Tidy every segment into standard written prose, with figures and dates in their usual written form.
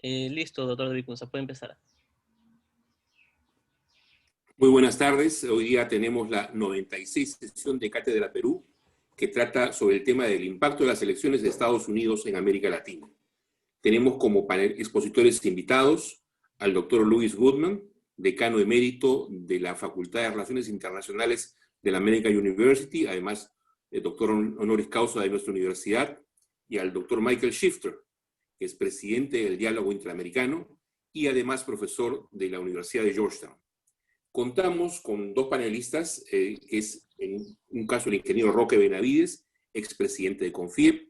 Listo, doctor Vicunza, puede empezar. Muy buenas tardes. Hoy día tenemos la 96 sesión de Cátedra Perú, que trata sobre el tema del impacto de las elecciones de Estados Unidos en América Latina. Tenemos como expositores invitados al doctor Louis Goodman, decano emérito de la Facultad de Relaciones Internacionales de la American University, además doctor honoris causa de nuestra universidad, y al doctor Michael Shifter, que es presidente del Diálogo Interamericano y además profesor de la Universidad de Georgetown. Contamos con dos panelistas, que es en un caso el ingeniero Roque Benavides, expresidente de CONFIEP,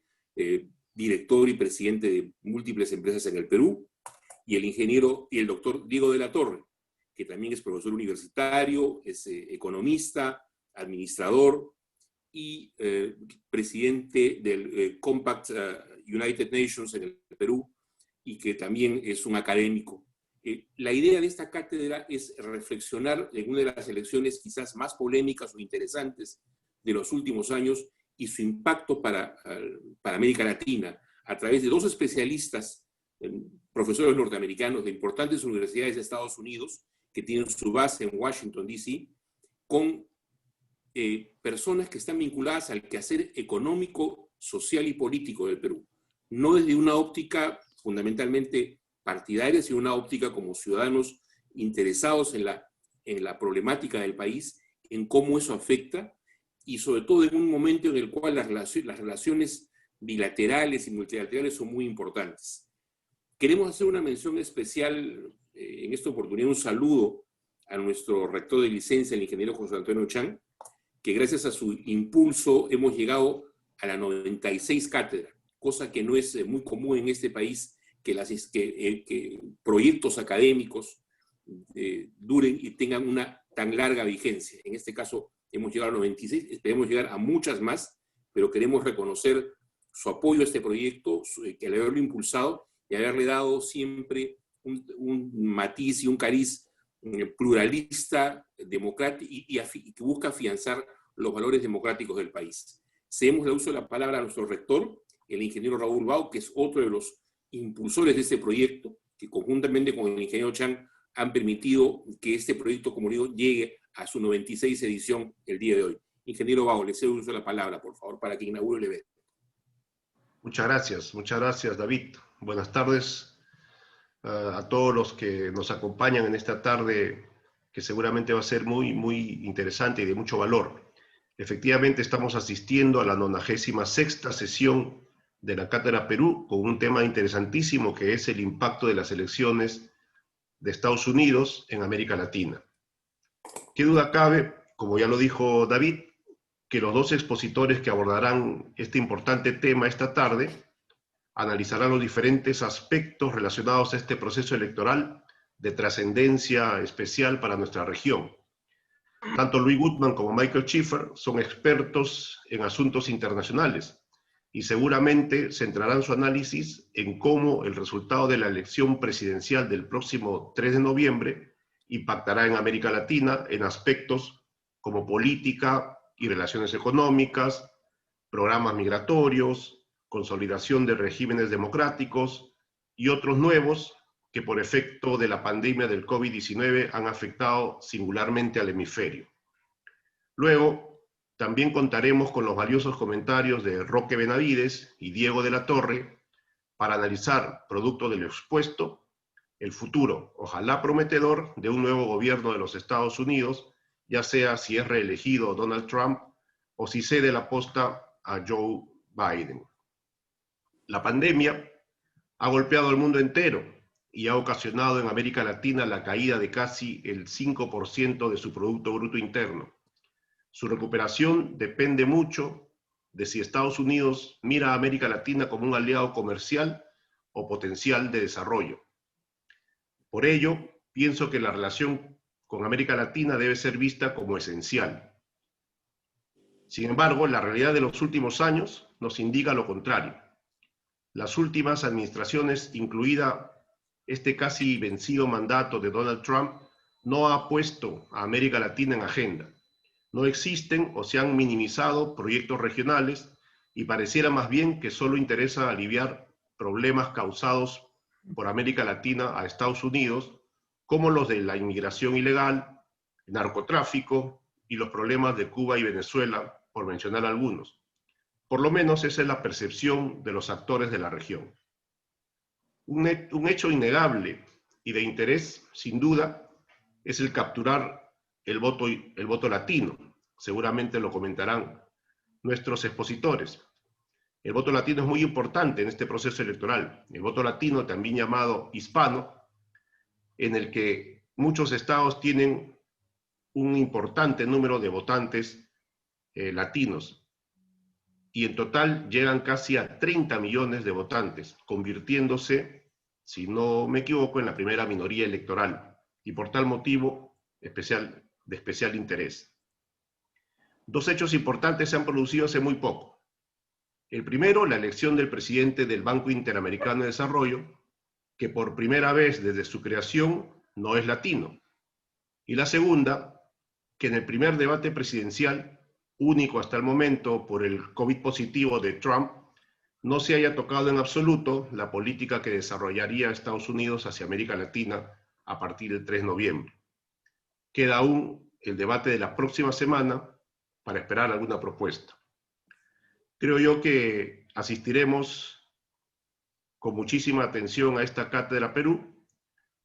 director y presidente de múltiples empresas en el Perú, y el doctor Diego de la Torre, que también es profesor universitario, es economista, administrador y presidente del Compact United Nations en el Perú, y que también es un académico. La idea de esta cátedra es reflexionar en una de las elecciones quizás más polémicas o interesantes de los últimos años y su impacto para América Latina, a través de dos especialistas, profesores norteamericanos de importantes universidades de Estados Unidos, que tienen su base en Washington, D.C., con personas que están vinculadas al quehacer económico, social y político del Perú. No desde una óptica fundamentalmente partidaria, sino una óptica como ciudadanos interesados en la problemática del país, en cómo eso afecta, y sobre todo en un momento en el cual las relaciones bilaterales y multilaterales son muy importantes. Queremos hacer una mención especial, en esta oportunidad, un saludo a nuestro rector de licencia, el ingeniero José Antonio Chan, que gracias a su impulso hemos llegado a la 96 cátedra, cosa que no es muy común en este país, que proyectos académicos duren y tengan una tan larga vigencia. En este caso hemos llegado a 96, esperemos llegar a muchas más, pero queremos reconocer su apoyo a este proyecto, que al haberlo impulsado y haberle dado siempre un matiz y un cariz pluralista, democrático y que busca afianzar los valores democráticos del país. Cedemos el uso de la palabra a nuestro rector, el ingeniero Raúl Bau, que es otro de los impulsores de este proyecto, que conjuntamente con el ingeniero Chan han permitido que este proyecto, como digo, llegue a su 96 edición el día de hoy. Ingeniero Bau, le cedo el uso de la palabra, por favor, para que inaugure el evento. Muchas gracias, David. Buenas tardes a todos los que nos acompañan en esta tarde, que seguramente va a ser muy interesante y de mucho valor. Efectivamente, estamos asistiendo a la 96ª sesión de la Cátedra Perú, con un tema interesantísimo que es el impacto de las elecciones de Estados Unidos en América Latina. ¿Qué duda cabe, como ya lo dijo David, que los dos expositores que abordarán este importante tema esta tarde analizarán los diferentes aspectos relacionados a este proceso electoral de trascendencia especial para nuestra región? Tanto Louis Goodman como Michael Shifter son expertos en asuntos internacionales y seguramente centrarán su análisis en cómo el resultado de la elección presidencial del próximo 3 de noviembre impactará en América Latina en aspectos como política y relaciones económicas, programas migratorios, consolidación de regímenes democráticos y otros nuevos que por efecto de la pandemia del COVID-19 han afectado singularmente al hemisferio. Luego, también contaremos con los valiosos comentarios de Roque Benavides y Diego de la Torre para analizar, producto de lo expuesto, el futuro, ojalá prometedor, de un nuevo gobierno de los Estados Unidos, ya sea si es reelegido Donald Trump o si cede la posta a Joe Biden. La pandemia ha golpeado al mundo entero y ha ocasionado en América Latina la caída de casi el 5% de su Producto Bruto Interno. Su recuperación depende mucho de si Estados Unidos mira a América Latina como un aliado comercial o potencial de desarrollo. Por ello, pienso que la relación con América Latina debe ser vista como esencial. Sin embargo, la realidad de los últimos años nos indica lo contrario. Las últimas administraciones, incluida este casi vencido mandato de Donald Trump, no ha puesto a América Latina en agenda. No existen o se han minimizado proyectos regionales y pareciera más bien que solo interesa aliviar problemas causados por América Latina a Estados Unidos, como los de la inmigración ilegal, el narcotráfico y los problemas de Cuba y Venezuela, por mencionar algunos. Por lo menos esa es la percepción de los actores de la región. Un hecho innegable y de interés, sin duda, es el capturar el voto latino. Seguramente lo comentarán nuestros expositores. El voto latino es muy importante en este proceso electoral. El voto latino, también llamado hispano, en el que muchos estados tienen un importante número de votantes latinos. Y en total llegan casi a 30 millones de votantes, convirtiéndose, si no me equivoco, en la primera minoría electoral. Y por tal motivo, de especial interés. Dos hechos importantes se han producido hace muy poco. El primero, la elección del presidente del Banco Interamericano de Desarrollo, que por primera vez desde su creación no es latino. Y la segunda, que en el primer debate presidencial, único hasta el momento por el COVID positivo de Trump, no se haya tocado en absoluto la política que desarrollaría Estados Unidos hacia América Latina a partir del 3 de noviembre. Queda aún el debate de la próxima semana para esperar alguna propuesta. Creo yo que asistiremos con muchísima atención a esta Cátedra Perú,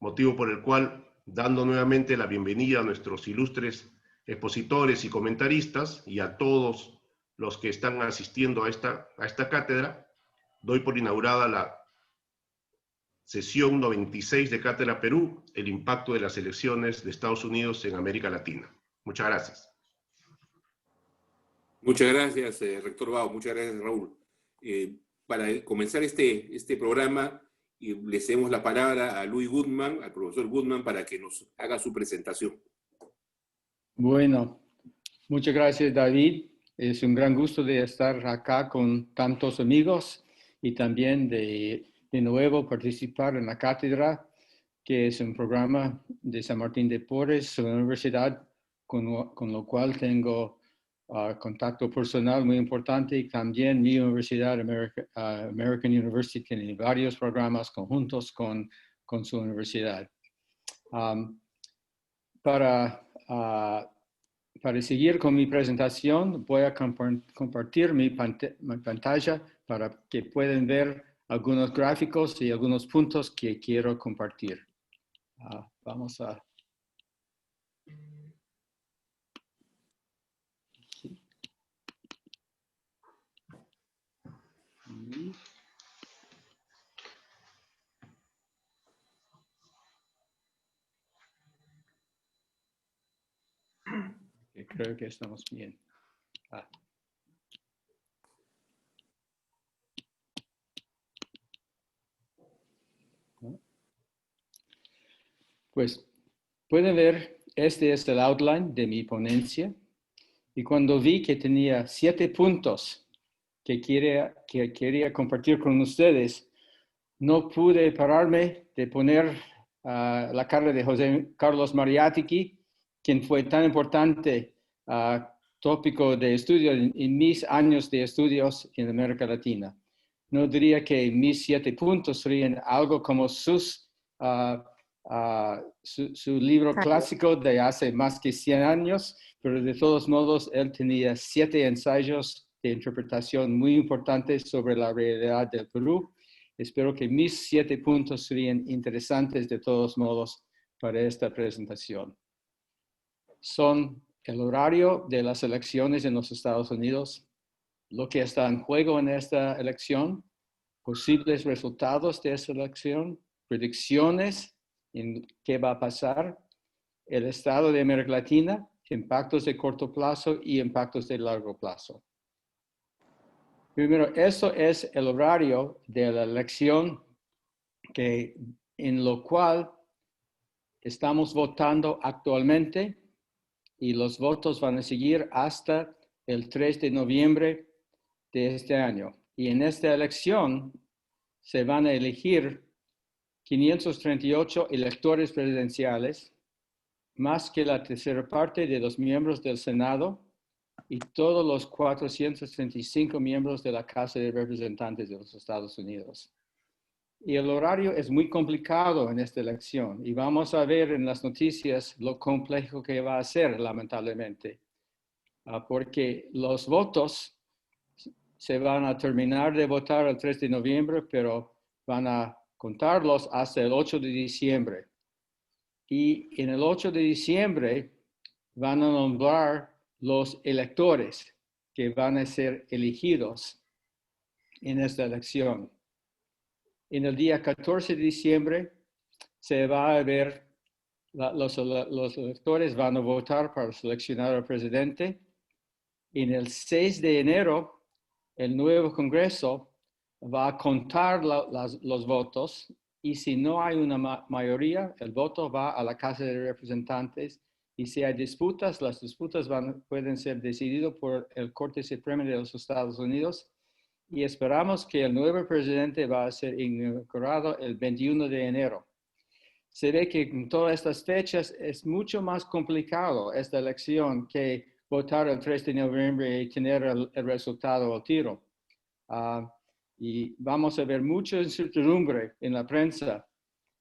motivo por el cual, dando nuevamente la bienvenida a nuestros ilustres expositores y comentaristas y a todos los que están asistiendo a esta cátedra, doy por inaugurada la sesión 96 de Cátedra Perú, el impacto de las elecciones de Estados Unidos en América Latina. Muchas gracias. Muchas gracias, rector Bao. Muchas gracias, Raúl. Para comenzar este programa, le cedemos la palabra a Luis Goodman, al profesor Goodman, para que nos haga su presentación. Bueno, muchas gracias, David. Es un gran gusto de estar acá con tantos amigos y también de nuevo participar en la cátedra, que es un programa de San Martín de Porres, una universidad con lo cual tengo contacto personal muy importante, y también mi universidad, American University, tiene varios programas conjuntos con su universidad. Para seguir con mi presentación, voy a compartir mi pantalla para que puedan ver algunos gráficos y algunos puntos que quiero compartir. Vamos a... Sí. Creo que estamos bien. Pues pueden ver, este es el outline de mi ponencia. Y cuando vi que tenía 7 puntos que quería compartir con ustedes, no pude pararme de poner la cara de José Carlos Mariátegui, quien fue tan importante tópico de estudio en mis años de estudios en América Latina. No diría que mis 7 puntos serían algo como su libro clásico de hace más que 100 años, pero de todos modos él tenía 7 ensayos de interpretación muy importantes sobre la realidad del Perú. Espero que mis 7 puntos serían interesantes de todos modos para esta presentación. Son el horario de las elecciones en los Estados Unidos, lo que está en juego en esta elección, posibles resultados de esta elección, predicciones en qué va a pasar, el estado de América Latina, impactos de corto plazo y impactos de largo plazo. Primero, eso es el horario de la elección en lo cual estamos votando actualmente, y los votos van a seguir hasta el 3 de noviembre de este año. Y en esta elección se van a elegir 538 electores presidenciales, más que la tercera parte de los miembros del Senado y todos los 435 miembros de la Casa de Representantes de los Estados Unidos. Y el horario es muy complicado en esta elección y vamos a ver en las noticias lo complejo que va a ser, lamentablemente, porque los votos se van a terminar de votar el 3 de noviembre, pero van a contarlos hasta el 8 de diciembre. Y en el 8 de diciembre van a nombrar los electores que van a ser elegidos en esta elección. En el día 14 de diciembre se va a ver, los electores van a votar para seleccionar al presidente. En el 6 de enero, el nuevo Congreso va a contar los votos y si no hay una mayoría, el voto va a la Casa de Representantes y si hay disputas, las disputas pueden ser decididas por el Corte Suprema de los Estados Unidos y esperamos que el nuevo presidente va a ser inaugurado el 21 de enero. Se ve que en todas estas fechas es mucho más complicado esta elección que votar el 3 de noviembre y tener el resultado al tiro. Y vamos a ver mucha incertidumbre en la prensa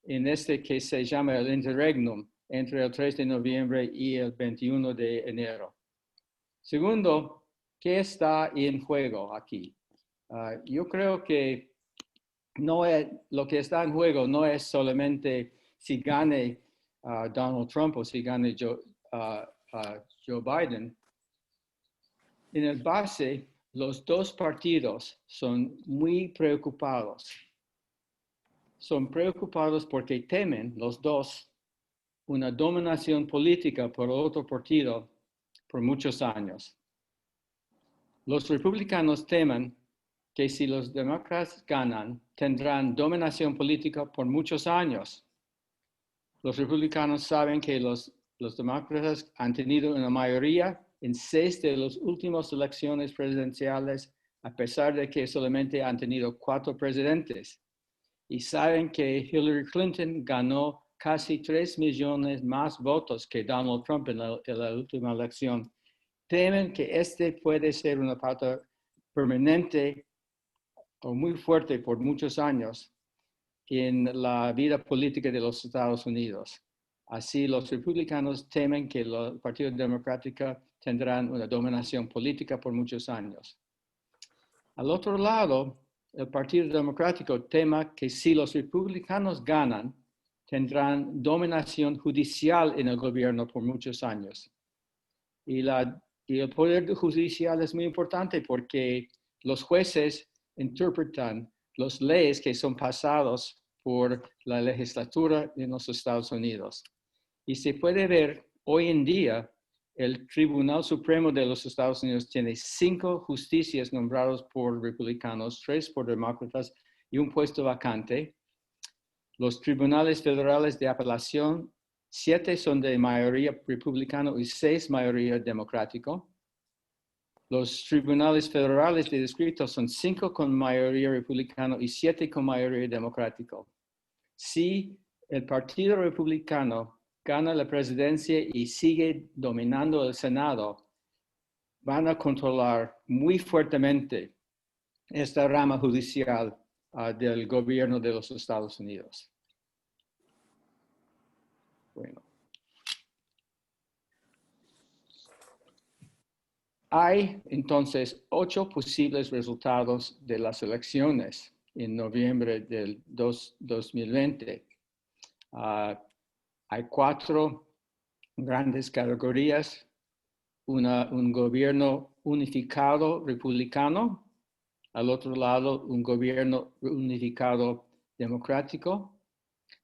en este que se llama el interregnum entre el 3 de noviembre y el 21 de enero. Segundo, ¿qué está en juego aquí? Yo creo que lo que está en juego no es solamente si gane Donald Trump o si gane Joe Biden. En el base, los dos partidos son muy preocupados. Son preocupados porque temen los dos una dominación política por otro partido por muchos años. Los republicanos temen que si los demócratas ganan, tendrán dominación política por muchos años. Los republicanos saben que los demócratas han tenido una mayoría en 6 de las últimas elecciones presidenciales, a pesar de que solamente han tenido 4 presidentes. Y saben que Hillary Clinton ganó casi 3 millones más votos que Donald Trump en la última elección. Temen que este puede ser una pauta permanente o muy fuerte por muchos años en la vida política de los Estados Unidos. Así, los republicanos temen que el Partido Democrático tendrán una dominación política por muchos años. Al otro lado, el Partido Democrático teme que si los republicanos ganan, tendrán dominación judicial en el gobierno por muchos años. Y el poder judicial es muy importante porque los jueces interpretan las leyes que son pasadas por la legislatura en los Estados Unidos. Y se puede ver hoy en día, el Tribunal Supremo de los Estados Unidos tiene 5 justicias nombrados por republicanos, 3 por demócratas y un puesto vacante. Los tribunales federales de apelación, 7 son de mayoría republicana y 6 mayoría democrático. Los tribunales federales de distrito son 5 con mayoría republicana y 7 con mayoría democrático. Si el Partido Republicano gana la presidencia y sigue dominando el Senado, van a controlar muy fuertemente esta rama judicial del gobierno de los Estados Unidos. Bueno. Hay entonces 8 posibles resultados de las elecciones en noviembre del 2020. Hay 4 grandes categorías. Un gobierno unificado republicano. Al otro lado, un gobierno unificado democrático.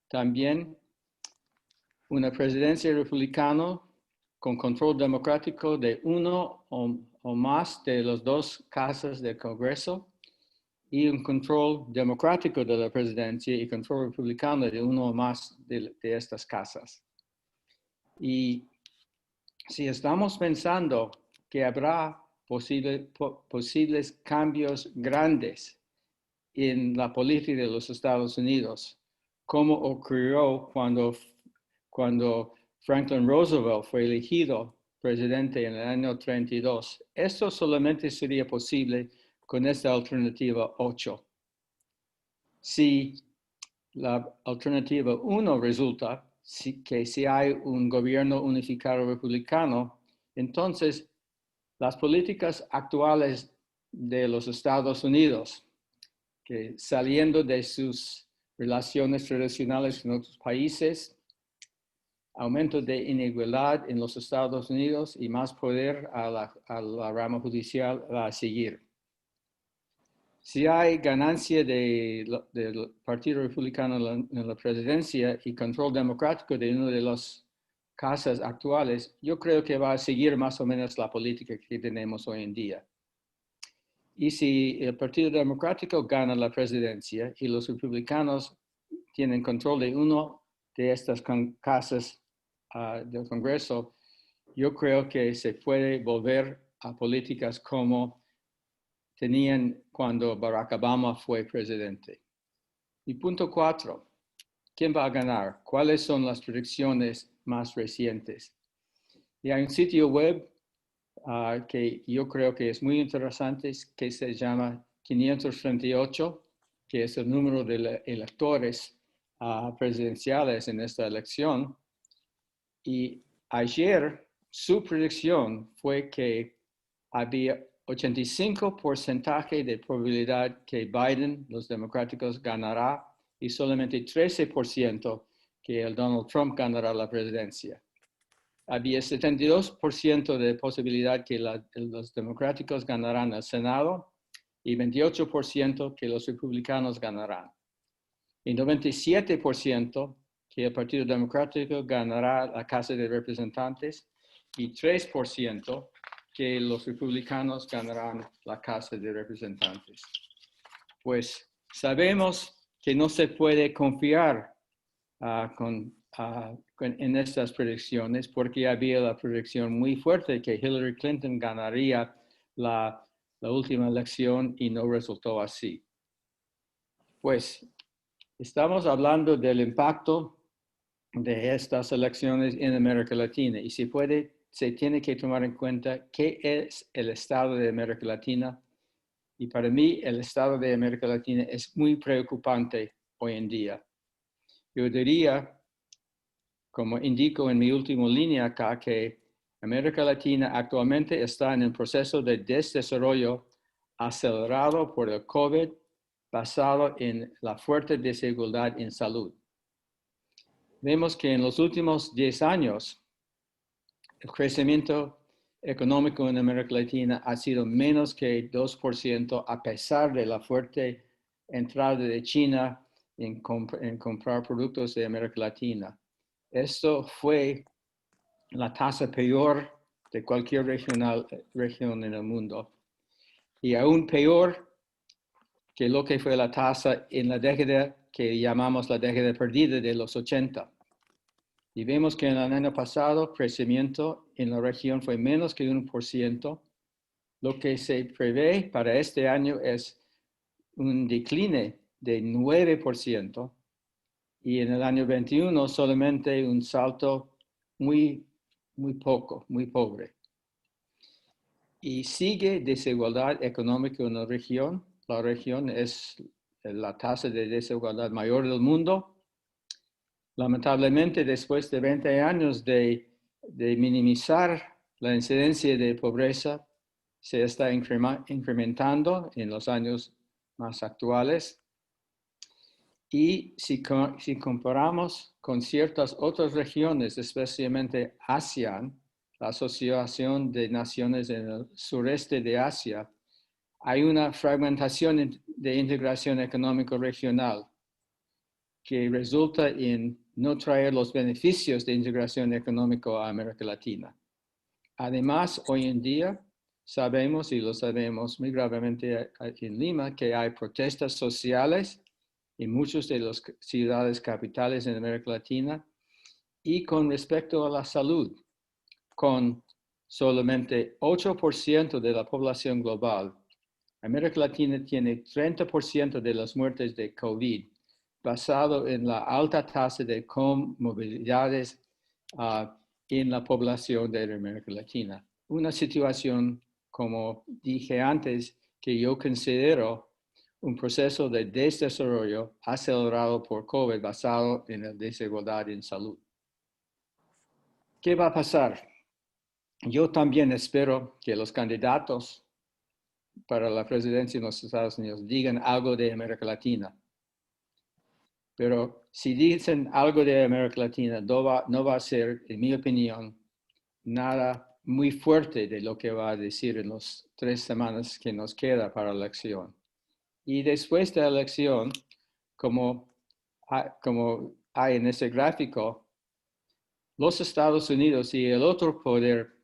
También una presidencia republicana con control democrático de uno o más de las 2 casas del Congreso y un control democrático de la presidencia y control republicano de uno o más de estas casas. Y si estamos pensando que habrá posibles cambios grandes en la política de los Estados Unidos, como ocurrió cuando Franklin Roosevelt fue elegido presidente en el año 32. Esto solamente sería posible con esta alternativa 8. Si La alternativa 1 resulta que si hay un gobierno unificado republicano, entonces las políticas actuales de los Estados Unidos, que saliendo de sus relaciones tradicionales con otros países, aumento de inigualdad en los Estados Unidos y más poder a la rama judicial va a seguir. Si hay ganancia del Partido Republicano en la presidencia y control democrático de una de las casas actuales, yo creo que va a seguir más o menos la política que tenemos hoy en día. Y si el Partido Democrático gana la presidencia y los republicanos tienen control de una de estas casas del Congreso, yo creo que se puede volver a políticas como tenían cuando Barack Obama fue presidente. Y punto 4, ¿quién va a ganar? ¿Cuáles son las predicciones más recientes? Y hay un sitio web que yo creo que es muy interesante, que se llama 538, que es el número de electores presidenciales en esta elección. Y ayer su predicción fue que había 85% de probabilidad que Biden, los democráticos, ganará y solamente 13% que el Donald Trump ganará la presidencia. Había 72% de posibilidad que los democráticos ganarán el Senado y 28% que los republicanos ganarán. Y 97% que el Partido Democrático ganará la Casa de Representantes y 3% que los republicanos ganarán la Casa de Representantes. Pues sabemos que no se puede confiar en estas predicciones porque había la predicción muy fuerte que Hillary Clinton ganaría la última elección y no resultó así. Pues estamos hablando del impacto de estas elecciones en América Latina y se tiene que tomar en cuenta qué es el estado de América Latina. Y para mí el estado de América Latina es muy preocupante hoy en día. Yo diría, como indico en mi última línea acá, que América Latina actualmente está en un proceso de desarrollo acelerado por el COVID, basado en la fuerte desigualdad en salud. Vemos que en los últimos 10 años, el crecimiento económico en América Latina ha sido menos que 2% a pesar de la fuerte entrada de China en comprar productos de América Latina. Esto fue la tasa peor de cualquier región en el mundo. Y aún peor que lo que fue la tasa en la década que llamamos la década perdida de los 80. Y vemos que en el año pasado el crecimiento en la región fue menos que 1%. Lo que se prevé para este año es un decline de 9%. Y en el año 21 solamente un salto muy pobre. Y sigue desigualdad económica en la región. La región es la tasa de desigualdad mayor del mundo. Lamentablemente, después de 20 años de minimizar la incidencia de pobreza, se está incrementando en los años más actuales. Y si comparamos con ciertas otras regiones, especialmente ASEAN, la Asociación de Naciones en el sureste de Asia, hay una fragmentación de integración económica regional que resulta en no traer los beneficios de integración económica a América Latina. Además, hoy en día sabemos, y lo sabemos muy gravemente aquí en Lima, que hay protestas sociales en muchas de las ciudades capitales en América Latina. Y con respecto a la salud, con solamente 8% de la población global, América Latina tiene 30% de las muertes de COVID, basado en la alta tasa de comorbilidades en la población de América Latina. Una situación, como dije antes, que yo considero un proceso de desarrollo acelerado por COVID basado en la desigualdad en salud. ¿Qué va a pasar? Yo también espero que los candidatos para la presidencia en los Estados Unidos digan algo de América Latina. Pero si dicen algo de América Latina, no va a ser, en mi opinión, nada muy fuerte de lo que va a decir en las 3 semanas que nos queda para la elección. Y después de la elección, como hay en ese gráfico, los Estados Unidos y el otro poder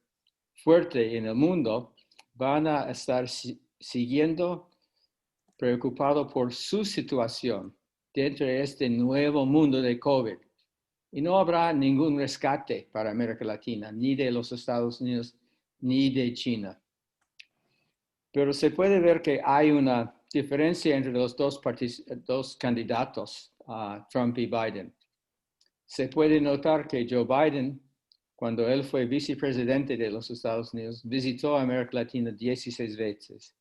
fuerte en el mundo van a estar siguiendo preocupados por su situación dentro de este nuevo mundo de COVID. Y no habrá ningún rescate para América Latina, ni de los Estados Unidos, ni de China. Pero se puede ver que hay una diferencia entre los dos candidatos, Trump y Biden. Se puede notar que Joe Biden, cuando él fue vicepresidente de los Estados Unidos, visitó América Latina 16 veces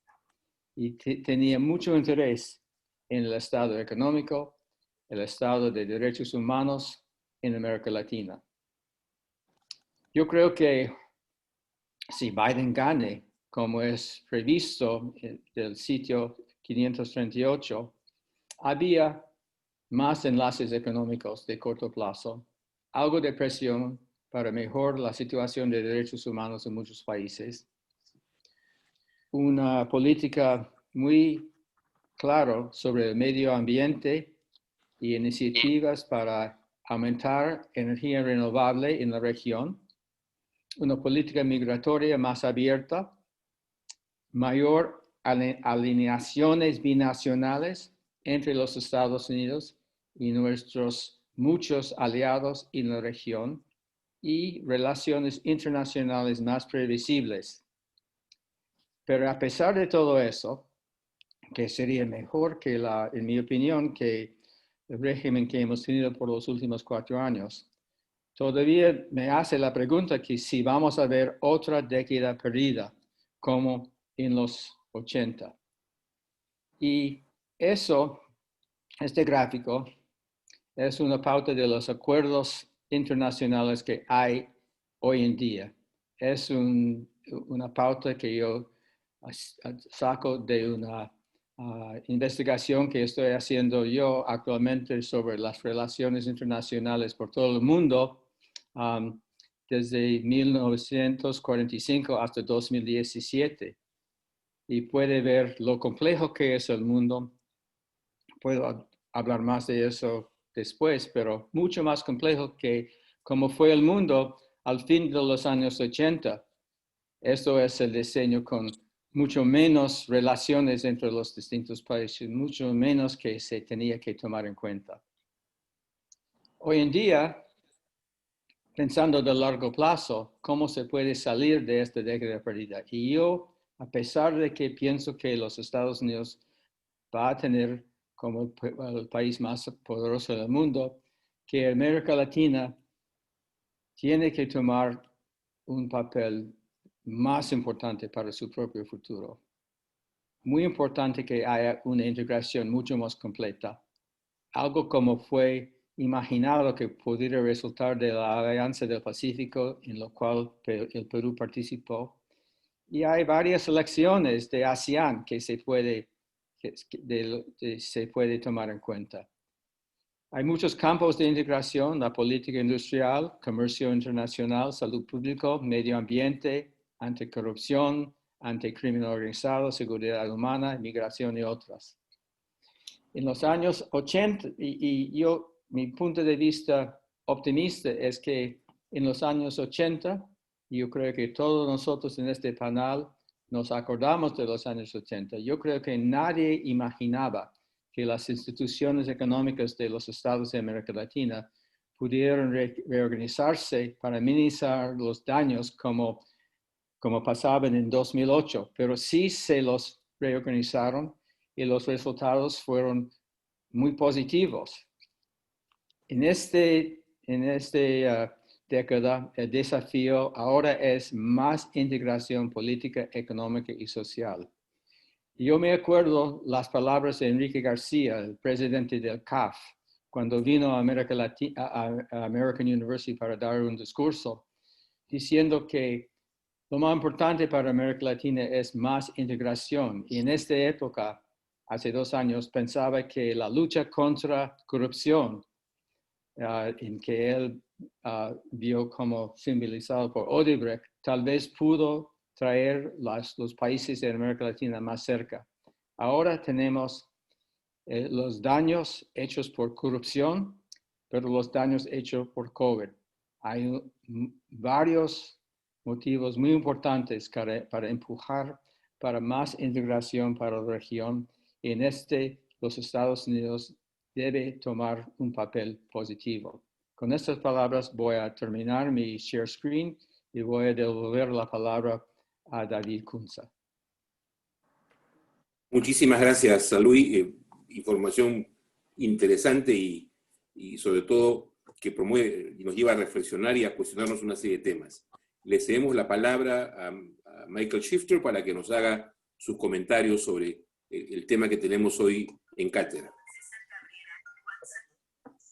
y tenía mucho interés en el estado económico, el estado de derechos humanos en América Latina. Yo creo que si Biden gane, como es previsto del sitio 538, había más enlaces económicos de corto plazo, algo de presión para mejorar la situación de derechos humanos en muchos países, una política muy clara sobre el medio ambiente y iniciativas para aumentar energía renovable en la región, una política migratoria más abierta, mayor alineaciones binacionales entre los Estados Unidos y nuestros muchos aliados en la región y relaciones internacionales más previsibles. Pero a pesar de todo eso, que sería mejor que en mi opinión, que el régimen que hemos tenido por los últimos 4 años, todavía me hace la pregunta que si vamos a ver otra década perdida, como en los 80. Y este gráfico, es una pauta de los acuerdos internacionales que hay hoy en día. Es una pauta que yo saco de una investigación que estoy haciendo yo actualmente sobre las relaciones internacionales por todo el mundo, desde 1945 hasta 2017. Y puede ver lo complejo que es el mundo. Puedo hablar más de eso después, pero mucho más complejo que como fue el mundo al fin de los años 80. Esto es el diseño con mucho menos relaciones entre los distintos países, mucho menos que se tenía que tomar en cuenta. Hoy en día, pensando de largo plazo, ¿cómo se puede salir de esta década perdida? Y yo, a pesar de que pienso que los Estados Unidos va a tener como el país más poderoso del mundo, que América Latina tiene que tomar un papel más importante para su propio futuro. Muy importante que haya una integración mucho más completa, algo como fue imaginado que pudiera resultar de la Alianza del Pacífico, en la cual el Perú participó. Y hay varias elecciones de ASEAN que se puede tomar en cuenta. Hay muchos campos de integración: la política industrial, comercio internacional, salud pública, medio ambiente, anticorrupción, anticrimen organizado, seguridad humana, migración y otras. En los años 80, mi punto de vista optimista es que en los años 80, yo creo que todos nosotros en este panel nos acordamos de los años 80. Yo creo que nadie imaginaba que las instituciones económicas de los estados de América Latina pudieran reorganizarse para minimizar los daños como pasaban en 2008, pero sí se los reorganizaron y los resultados fueron muy positivos. En esta década, el desafío ahora es más integración política, económica y social. Yo me acuerdo las palabras de Enrique García, el presidente del CAF, cuando vino a América Latina, a American University para dar un discurso, diciendo que lo más importante para América Latina es más integración. Y en esta época, hace 2 años, pensaba que la lucha contra corrupción, en que él vio como simbolizado por Odebrecht, tal vez pudo traer los países de América Latina más cerca. Ahora tenemos los daños hechos por corrupción, pero los daños hechos por COVID. Hay varios motivos muy importantes para empujar para más integración para la región. Y en los Estados Unidos debe tomar un papel positivo. Con estas palabras voy a terminar mi share screen y voy a devolver la palabra a David Kunze. Muchísimas gracias, Luis. Información interesante y sobre todo que promueve y nos lleva a reflexionar y a cuestionarnos una serie de temas. Le cedemos la palabra a Michael Shifter para que nos haga sus comentarios sobre el tema que tenemos hoy en cátedra.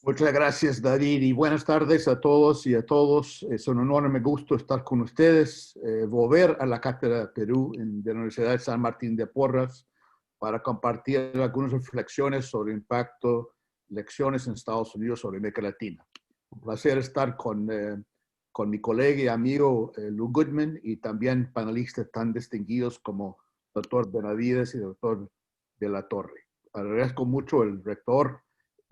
Muchas gracias, David, y buenas tardes a todos y a todos. Es un enorme gusto estar con ustedes, volver a la Cátedra Perú de la Universidad de San Martín de Porras para compartir algunas reflexiones sobre el impacto de elecciones en Estados Unidos sobre América Latina. Un placer estar con mi colega y amigo Lou Goodman y también panelistas tan distinguidos como doctor Benavides y doctor de la Torre. Agradezco mucho al rector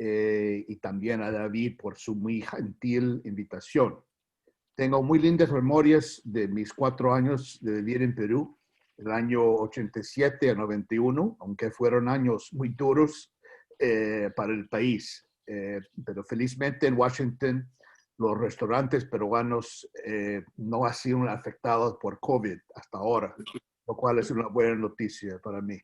y también a David por su muy gentil invitación. Tengo muy lindas memorias de mis 4 años de vivir en Perú, el año 87 a 91, aunque fueron años muy duros para el país. Pero felizmente en Washington los restaurantes peruanos no han sido afectados por COVID hasta ahora, lo cual es una buena noticia para mí.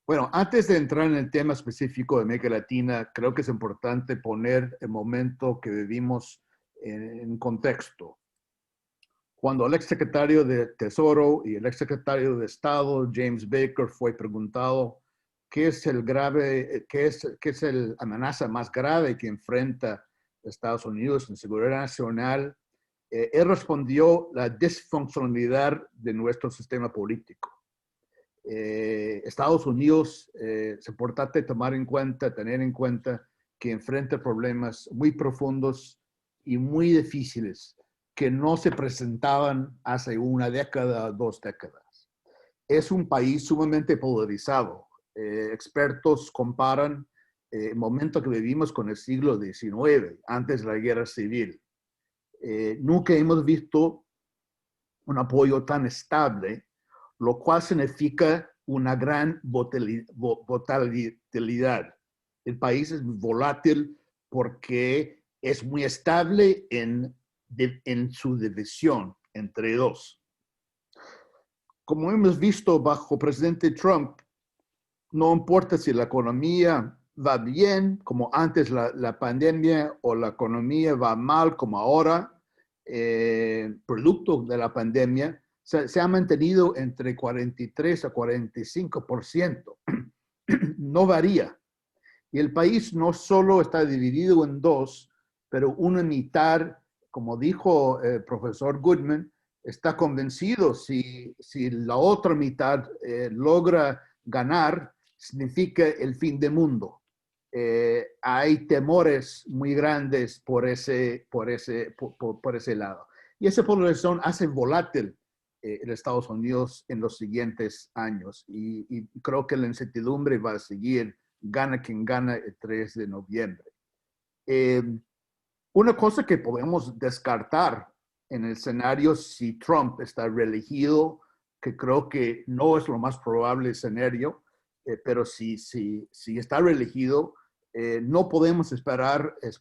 Bueno, antes de entrar en el tema específico de América Latina, creo que es importante poner el momento que vivimos en contexto. Cuando el exsecretario de Tesoro y el exsecretario de Estado, James Baker, fue preguntado qué es la amenaza más grave que enfrenta Estados Unidos en seguridad nacional, él respondió la disfuncionalidad de nuestro sistema político. Estados Unidos es importante tener en cuenta que enfrenta problemas muy profundos y muy difíciles que no se presentaban hace 1 década, 2 décadas. Es un país sumamente polarizado. Expertos comparan el momento que vivimos con el siglo XIX, antes de la guerra civil. Nunca hemos visto un apoyo tan estable, lo cual significa una gran volatilidad. El país es volátil porque es muy estable en su división entre dos. Como hemos visto bajo presidente Trump, no importa si la economía va bien, como antes la pandemia, o la economía va mal, como ahora, producto de la pandemia, se ha mantenido entre 43 a 45%. No varía. Y el país no solo está dividido en dos, pero una mitad, como dijo el profesor Goodman, está convencido si la otra mitad logra ganar, significa el fin del mundo. Hay temores muy grandes por ese lado. Y esa polarización hace volátil en Estados Unidos en los siguientes años. Y creo que la incertidumbre va a seguir, gana quien gana el 3 de noviembre. Una cosa que podemos descartar en el escenario si Trump está reelegido, que creo que no es lo más probable escenario, pero si está reelegido, no podemos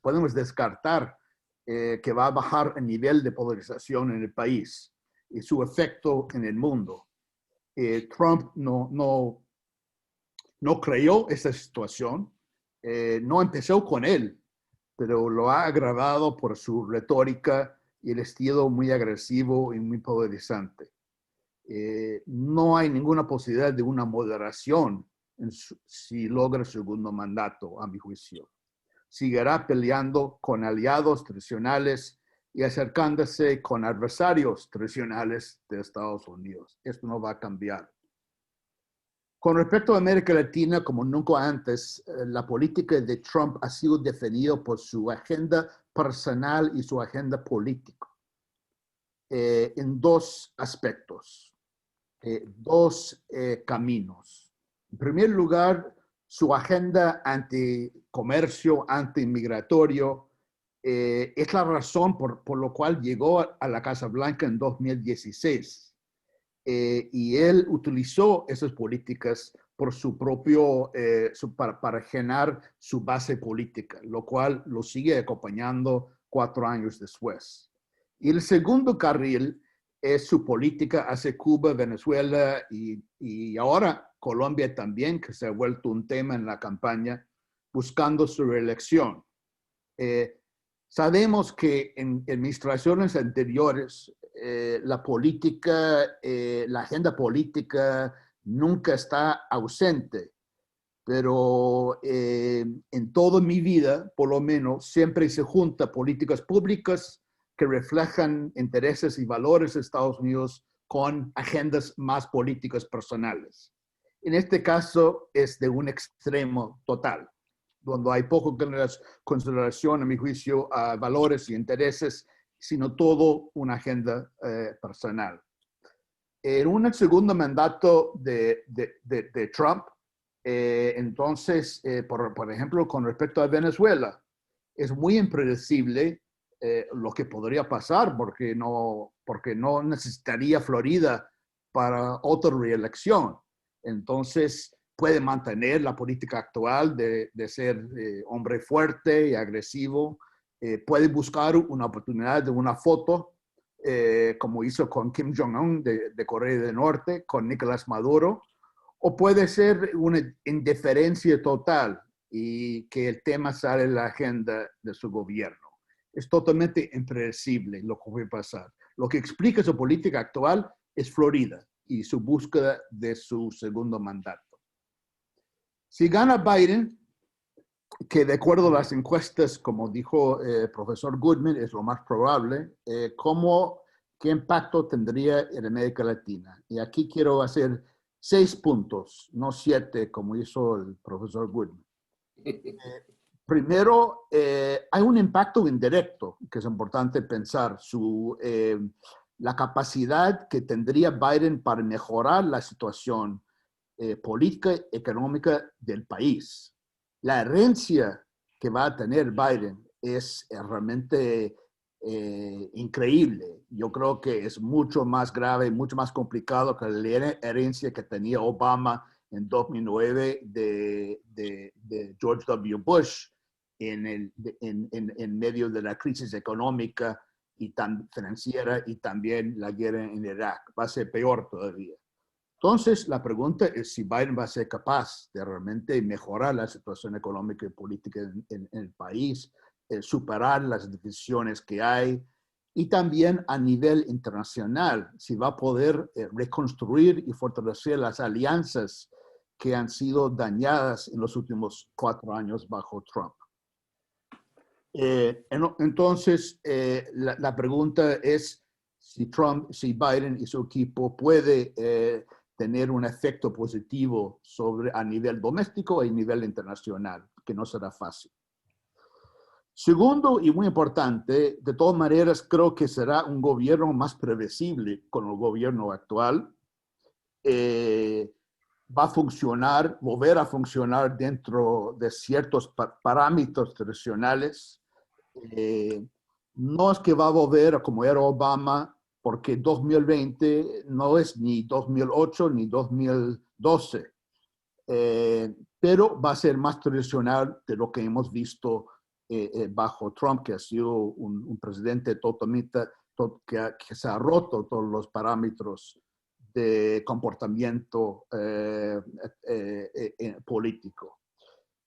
podemos descartar que va a bajar el nivel de polarización en el país y su efecto en el mundo. Trump no creó esta situación, no empezó con él, pero lo ha agravado por su retórica y el estilo muy agresivo y muy polarizante. no hay ninguna posibilidad de una moderación si logra el segundo mandato, a mi juicio. Seguirá peleando con aliados tradicionales y acercándose con adversarios tradicionales de Estados Unidos. Esto no va a cambiar. Con respecto a América Latina, como nunca antes, la política de Trump ha sido definida por su agenda personal y su agenda política en dos aspectos, dos caminos. En primer lugar, su agenda anticomercio, antiinmigratorio, es la razón por la cual llegó a la Casa Blanca en 2016. Y él utilizó esas políticas por su propio, para llenar su base política, lo cual lo sigue acompañando 4 años después. Y el segundo carril es su política hacia Cuba, Venezuela y ahora Colombia también, que se ha vuelto un tema en la campaña, buscando su reelección. Sabemos que en administraciones anteriores la política, la agenda política nunca está ausente, pero en toda mi vida, por lo menos, siempre se junta políticas públicas que reflejan intereses y valores de Estados Unidos con agendas más políticas personales. En este caso es de un extremo total, donde hay poco consideración, a mi juicio, a valores y intereses, sino todo una agenda personal. En un segundo mandato de Trump, entonces, por ejemplo, con respecto a Venezuela, es muy impredecible lo que podría pasar porque no necesitaría Florida para otra reelección. Entonces, puede mantener la política actual de ser hombre fuerte y agresivo. Puede buscar una oportunidad de una foto, como hizo con Kim Jong-un de Corea del Norte, con Nicolás Maduro, o puede ser una indiferencia total y que el tema sale en la agenda de su gobierno. Es totalmente impredecible lo que puede pasar. Lo que explica su política actual es Florida y su búsqueda de su segundo mandato. Si gana Biden, que de acuerdo a las encuestas, como dijo el profesor Goodman, es lo más probable, ¿qué impacto tendría en América Latina? Y aquí quiero hacer 6 puntos, no 7, como hizo el profesor Goodman. Primero, hay un impacto indirecto, que es importante pensar, la capacidad que tendría Biden para mejorar la situación política y económica del país. La herencia que va a tener Biden es realmente increíble. Yo creo que es mucho más grave, mucho más complicado que la herencia que tenía Obama en 2009 de George W. Bush en medio de la crisis económica y financiera y también la guerra en Irak. Va a ser peor todavía. Entonces, la pregunta es si Biden va a ser capaz de realmente mejorar la situación económica y política en el país, superar las divisiones que hay, y también a nivel internacional, si va a poder reconstruir y fortalecer las alianzas que han sido dañadas en los últimos 4 años bajo Trump. Entonces, la pregunta es si Biden y su equipo puede tener un efecto positivo a nivel doméstico y a nivel internacional, que no será fácil. Segundo, y muy importante, de todas maneras, creo que será un gobierno más previsible con el gobierno actual. Va a volver a funcionar dentro de ciertos parámetros tradicionales. No es que va a volver a como era Obama, porque 2020 no es ni 2008 ni 2012, pero va a ser más tradicional de lo que hemos visto bajo Trump, que ha sido un presidente totalmente que se ha roto todos los parámetros de comportamiento político.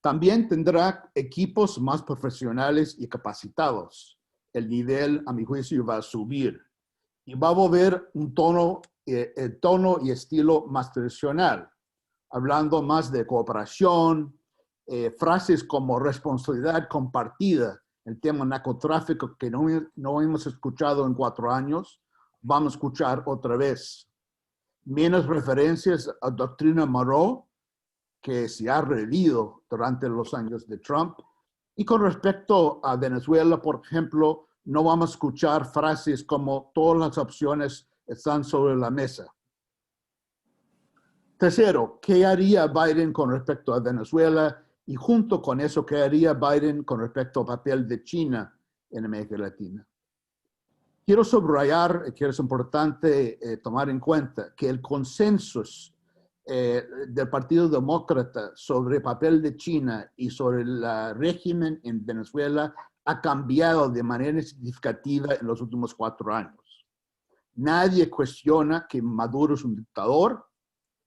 También tendrá equipos más profesionales y capacitados. El nivel, a mi juicio, va a subir y va a volver un tono el tono y estilo más tradicional, hablando más de cooperación, frases como responsabilidad compartida, el tema narcotráfico que no hemos escuchado en 4 años, vamos a escuchar otra vez. Menos referencias a doctrina Monroe, que se ha revivido durante los años de Trump. Y con respecto a Venezuela, por ejemplo, no vamos a escuchar frases como todas las opciones están sobre la mesa. Tercero, ¿qué haría Biden con respecto a Venezuela? Y junto con eso, ¿qué haría Biden con respecto al papel de China en América Latina? Quiero subrayar que es importante tomar en cuenta que el consenso del Partido Demócrata sobre el papel de China y sobre el régimen en Venezuela ha cambiado de manera significativa en los últimos 4 años. Nadie cuestiona que Maduro es un dictador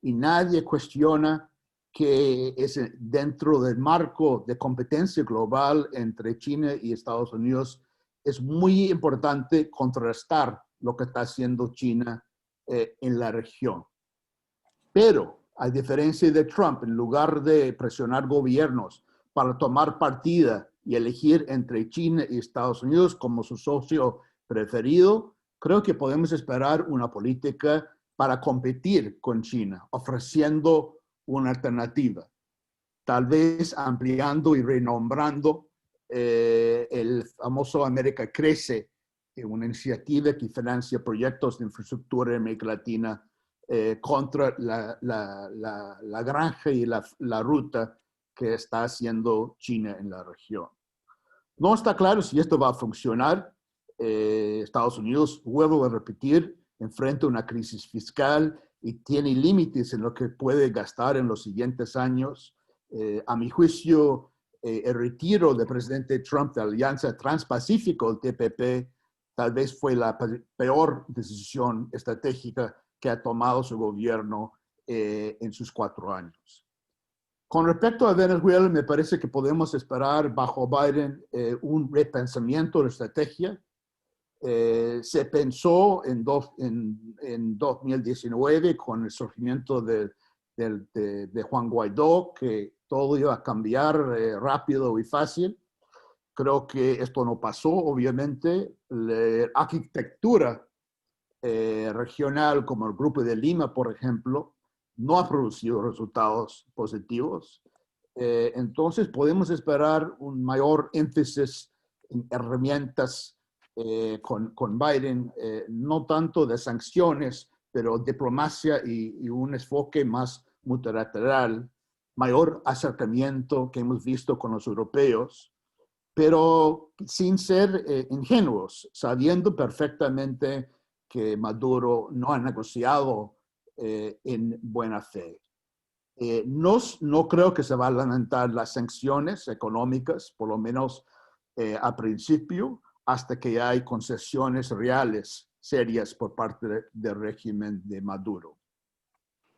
y nadie cuestiona que es dentro del marco de competencia global entre China y Estados Unidos. Es muy importante contrastar lo que está haciendo China en la región. Pero, a diferencia de Trump, en lugar de presionar gobiernos para tomar partida y elegir entre China y Estados Unidos como su socio preferido, creo que podemos esperar una política para competir con China, ofreciendo una alternativa, tal vez ampliando y renombrando el famoso América Crece, una iniciativa que financia proyectos de infraestructura en América Latina contra la granja y la ruta que está haciendo China en la región. No está claro si esto va a funcionar. Estados Unidos, vuelvo a repetir, enfrenta una crisis fiscal y tiene límites en lo que puede gastar en los siguientes años. A mi juicio, el retiro del presidente Trump de la Alianza Transpacífico, el TPP, tal vez fue la peor decisión estratégica que ha tomado su gobierno en sus 4 años. Con respecto a Venezuela, me parece que podemos esperar bajo Biden un repensamiento de la estrategia. Se pensó en 2019 con el surgimiento de Juan Guaidó que todo iba a cambiar rápido y fácil. Creo que esto no pasó, obviamente. La arquitectura regional como el Grupo de Lima, por ejemplo, no ha producido resultados positivos. Entonces podemos esperar un mayor énfasis en herramientas con Biden, no tanto de sanciones, pero diplomacia y un enfoque más multilateral, mayor acercamiento que hemos visto con los europeos, pero sin ser ingenuos, sabiendo perfectamente que Maduro no ha negociado en buena fe. No creo que se van a lamentar las sanciones económicas, por lo menos a principio, hasta que hay concesiones reales, serias por parte del régimen de Maduro.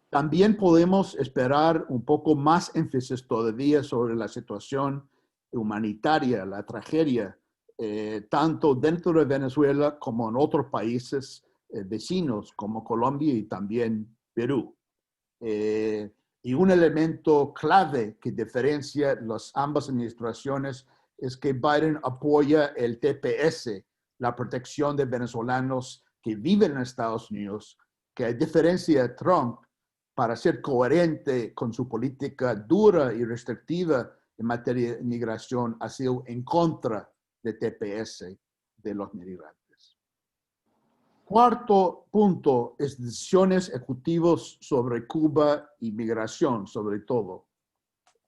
También podemos esperar un poco más énfasis todavía sobre la situación humanitaria, la tragedia, tanto dentro de Venezuela como en otros países vecinos como Colombia y también Perú. Y un elemento clave que diferencia las ambas administraciones es que Biden apoya el TPS, la protección de venezolanos que viven en Estados Unidos, que a diferencia de Trump, para ser coherente con su política dura y restrictiva en materia de inmigración, ha sido en contra de TPS de los migrantes. Cuarto punto es decisiones ejecutivas sobre Cuba y migración, sobre todo.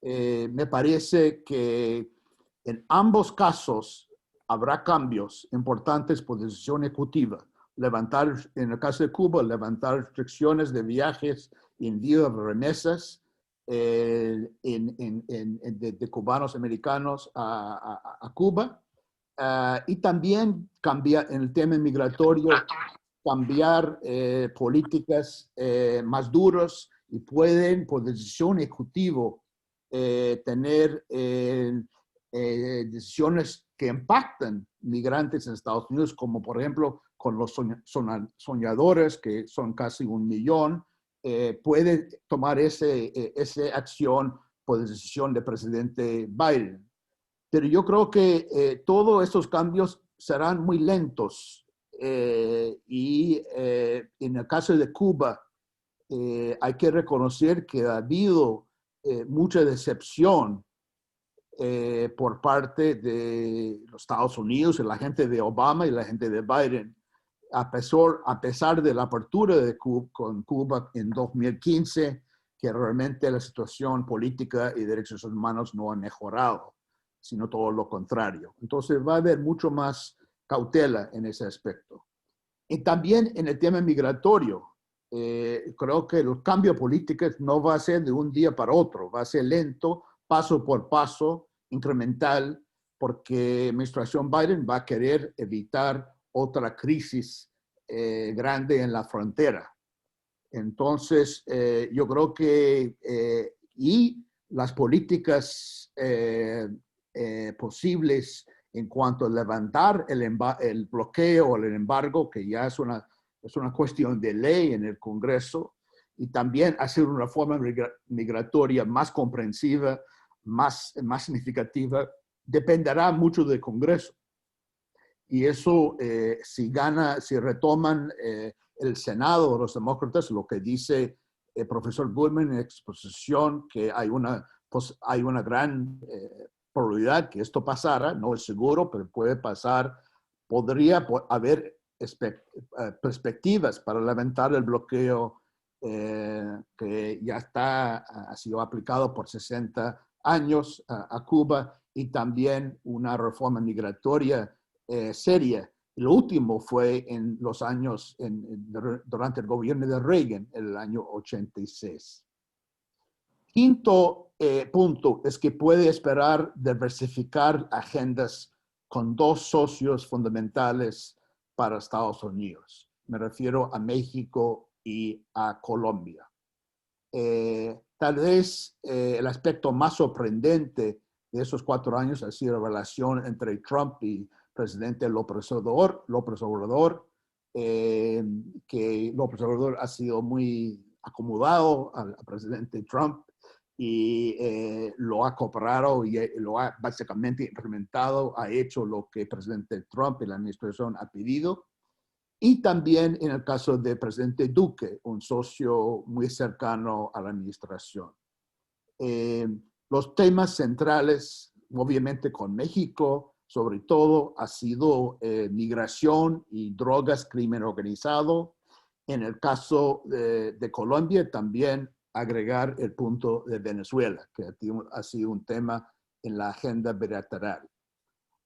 Me parece que en ambos casos habrá cambios importantes por decisión ejecutiva. Levantar, en el caso de Cuba, levantar restricciones de viajes y envío de remesas de cubanos americanos a Cuba. Y también cambiar en el tema migratorio, cambiar políticas más duras y pueden, por decisión ejecutiva, tener decisiones que impactan migrantes en Estados Unidos, como por ejemplo con los soñadores, que son casi 1 millón, puede tomar esa acción por decisión del presidente Biden. Pero yo creo que todos estos cambios serán muy lentos. Y en el caso de Cuba, hay que reconocer que ha habido mucha decepción por parte de los Estados Unidos, y la gente de Obama y la gente de Biden, a pesar de la apertura de con Cuba en 2015, que realmente la situación política y derechos humanos no ha mejorado, sino todo lo contrario. Entonces va a haber mucho más cautela en ese aspecto. Y también en el tema migratorio, creo que el cambio político no va a ser de un día para otro, va a ser lento, paso por paso, incremental, porque la administración Biden va a querer evitar otra crisis grande en la frontera. Entonces, yo creo que y las políticas posibles en cuanto a levantar el bloqueo o el embargo, que ya es una cuestión de ley en el Congreso, y también hacer una reforma migratoria más comprensiva, más significativa, dependerá mucho del Congreso. Y eso, si retoman el Senado o los demócratas, lo que dice el profesor Goodman en exposición, que hay una gran probabilidad que esto pasara, no es seguro, pero puede pasar, podría haber perspectivas para levantar el bloqueo que ya ha sido aplicado por 60 años a Cuba, y también una reforma migratoria seria. Lo último fue en los años, durante el gobierno de Reagan, el año 86. Quinto punto es que puede esperar diversificar agendas con 2 socios fundamentales para Estados Unidos. Me refiero a México y a Colombia. Tal vez el aspecto más sorprendente de esos 4 años ha sido la relación entre Trump y presidente López Obrador, que López Obrador ha sido muy acomodado al presidente Trump y lo ha cooperado y lo ha básicamente implementado, ha hecho lo que el presidente Trump y la administración ha pedido. Y también en el caso del presidente Duque, un socio muy cercano a la administración. Los temas centrales, obviamente con México, sobre todo, ha sido migración y drogas, crimen organizado. En el caso de Colombia, también agregar el punto de Venezuela, que ha sido un tema en la agenda bilateral.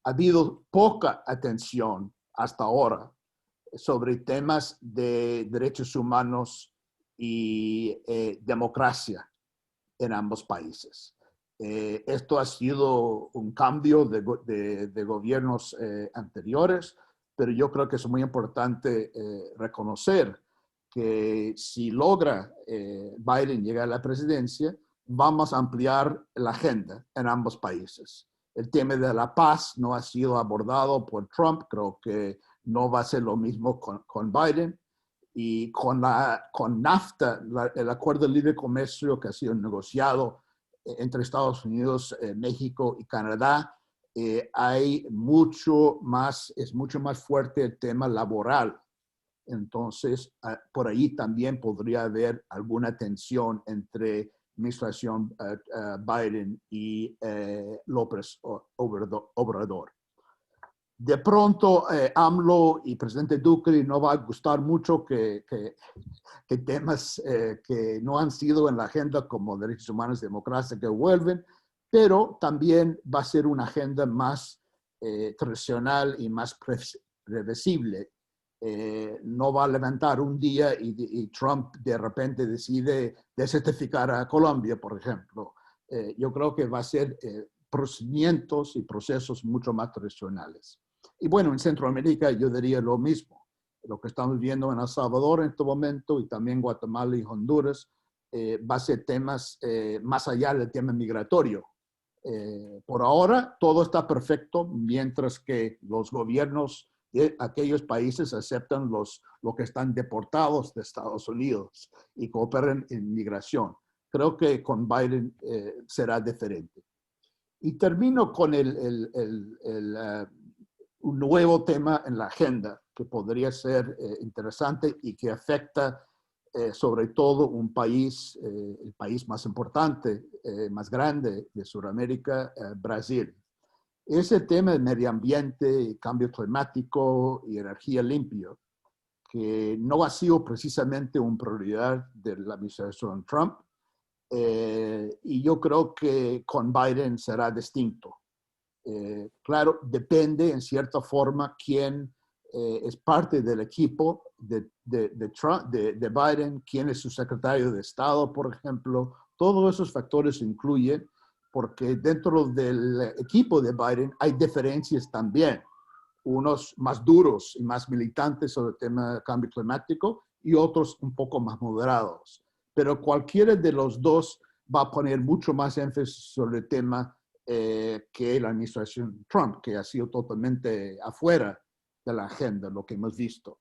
Ha habido poca atención hasta ahora sobre temas de derechos humanos y democracia en ambos países. Esto ha sido un cambio de gobiernos anteriores, pero yo creo que es muy importante reconocer que si logra Biden llegar a la presidencia, vamos a ampliar la agenda en ambos países. El tema de la paz no ha sido abordado por Trump, creo que no va a ser lo mismo con Biden. Y con NAFTA, el acuerdo de libre comercio que ha sido negociado entre Estados Unidos, México y Canadá, es mucho más fuerte el tema laboral. Entonces, por ahí también podría haber alguna tensión entre administración Biden y López Obrador. De pronto, AMLO y presidente Duque no va a gustar mucho que temas que no han sido en la agenda como derechos humanos y democracia que vuelven, pero también va a ser una agenda más tradicional y más previsible. No va a levantar un día y Trump de repente decide desertificar a Colombia, por ejemplo. Yo creo que va a ser procedimientos y procesos mucho más tradicionales. Y bueno, en Centroamérica yo diría lo mismo. Lo que estamos viendo en El Salvador en este momento y también Guatemala y Honduras va a ser temas más allá del tema migratorio. Por ahora todo está perfecto, mientras que los gobiernos aquellos países aceptan lo que están deportados de Estados Unidos y cooperan en migración. Creo que con Biden será diferente. Y termino con un nuevo tema en la agenda que podría ser interesante y que afecta sobre todo un país, el país más importante, más grande de Sudamérica, Brasil. Ese tema de medio ambiente, cambio climático y energía limpia, que no ha sido precisamente una prioridad de la administración Trump, y yo creo que con Biden será distinto. Claro, depende en cierta forma quién es parte del equipo de Biden, quién es su secretario de Estado, por ejemplo. Todos esos factores incluyen, porque dentro del equipo de Biden hay diferencias también, unos más duros y más militantes sobre el tema del cambio climático y otros un poco más moderados. Pero cualquiera de los dos va a poner mucho más énfasis sobre el tema que la administración Trump, que ha sido totalmente afuera de la agenda, lo que hemos visto.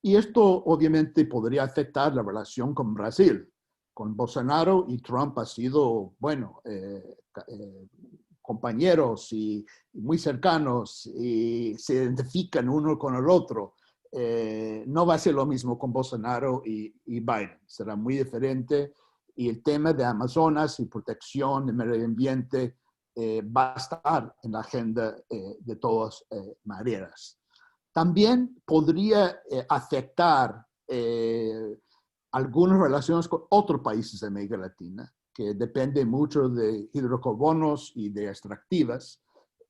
Y esto obviamente podría afectar la relación con Brasil. Con Bolsonaro y Trump ha sido, bueno, compañeros y muy cercanos y se identifican uno con el otro. No va a ser lo mismo con Bolsonaro y Biden. Será muy diferente. Y el tema de Amazonas y protección del medio ambiente va a estar en la agenda de todas maneras. También podría afectar algunas relaciones con otros países de América Latina, que depende mucho de hidrocarburos y de extractivas,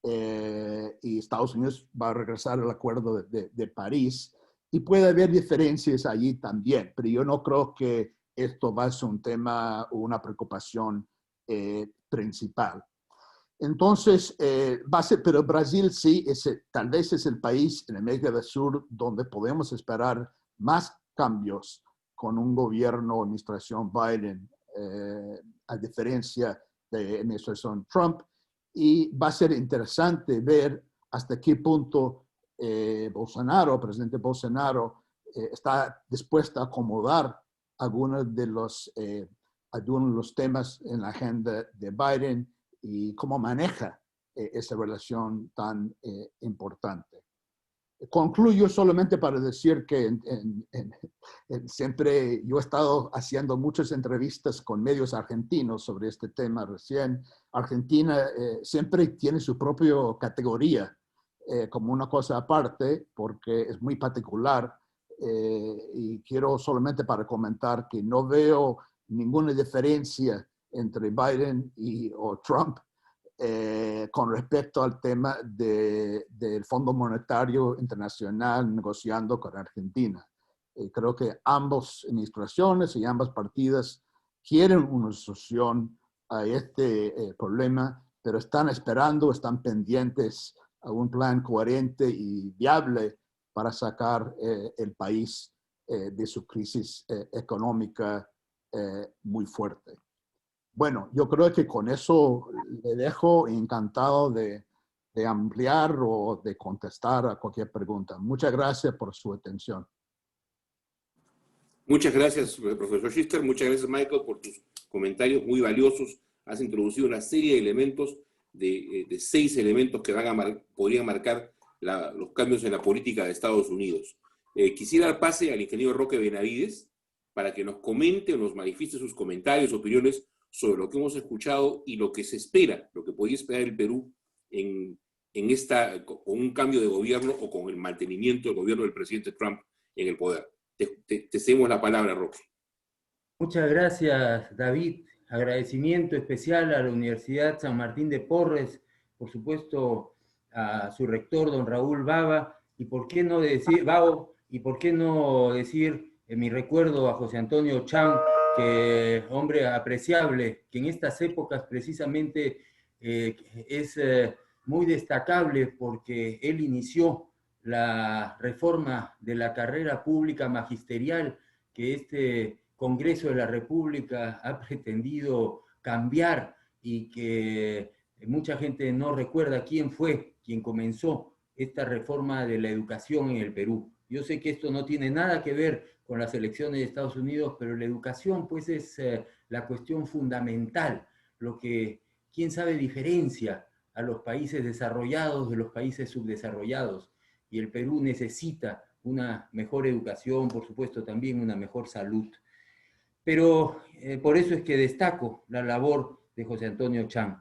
y Estados Unidos va a regresar al acuerdo de París, y puede haber diferencias allí también, pero yo no creo que esto va a ser un tema o una preocupación principal. Entonces, pero Brasil sí, tal vez es el país en América del Sur donde podemos esperar más cambios con un gobierno o administración Biden, a diferencia de administración Trump, y va a ser interesante ver hasta qué punto Bolsonaro, presidente Bolsonaro, está dispuesto a acomodar algunos de los temas en la agenda de Biden y cómo maneja esa relación tan importante. Concluyo solamente para decir que siempre yo he estado haciendo muchas entrevistas con medios argentinos sobre este tema recién. Argentina siempre tiene su propia categoría como una cosa aparte porque es muy particular, y quiero solamente para comentar que no veo ninguna diferencia entre Biden o Trump con respecto al tema del Fondo Monetario Internacional negociando con Argentina. Creo que ambas administraciones y ambas partidas quieren una solución a este problema, pero están esperando, están pendientes a un plan coherente y viable para sacar el país de su crisis económica muy fuerte. Bueno, yo creo que con eso le dejo, encantado de ampliar o de contestar a cualquier pregunta. Muchas gracias por su atención. Muchas gracias, profesor Schister. Muchas gracias, Michael, por tus comentarios muy valiosos. Has introducido una serie de elementos, de 6 elementos que podrían marcar los cambios en la política de Estados Unidos. Quisiera dar pase al ingeniero Roque Benavides para que nos comente o nos manifieste sus comentarios, opiniones sobre lo que hemos escuchado y lo que se espera, lo que podría esperar el Perú con un cambio de gobierno o con el mantenimiento del gobierno del presidente Trump en el poder. Te cedemos la palabra, Roque. Muchas gracias, David. Agradecimiento especial a la Universidad San Martín de Porres, por supuesto a su rector, don Raúl Bava, y por qué no decir, Bao, y por qué no decir en mi recuerdo a José Antonio Chang, que hombre apreciable, que en estas épocas precisamente es muy destacable porque él inició la reforma de la carrera pública magisterial que este Congreso de la República ha pretendido cambiar y que mucha gente no recuerda quién fue quien comenzó esta reforma de la educación en el Perú. Yo sé que esto no tiene nada que ver con las elecciones de Estados Unidos, pero la educación pues es la cuestión fundamental, lo que, quién sabe, diferencia a los países desarrollados de los países subdesarrollados. Y el Perú necesita una mejor educación, por supuesto también una mejor salud. Pero por eso es que destaco la labor de José Antonio Chang.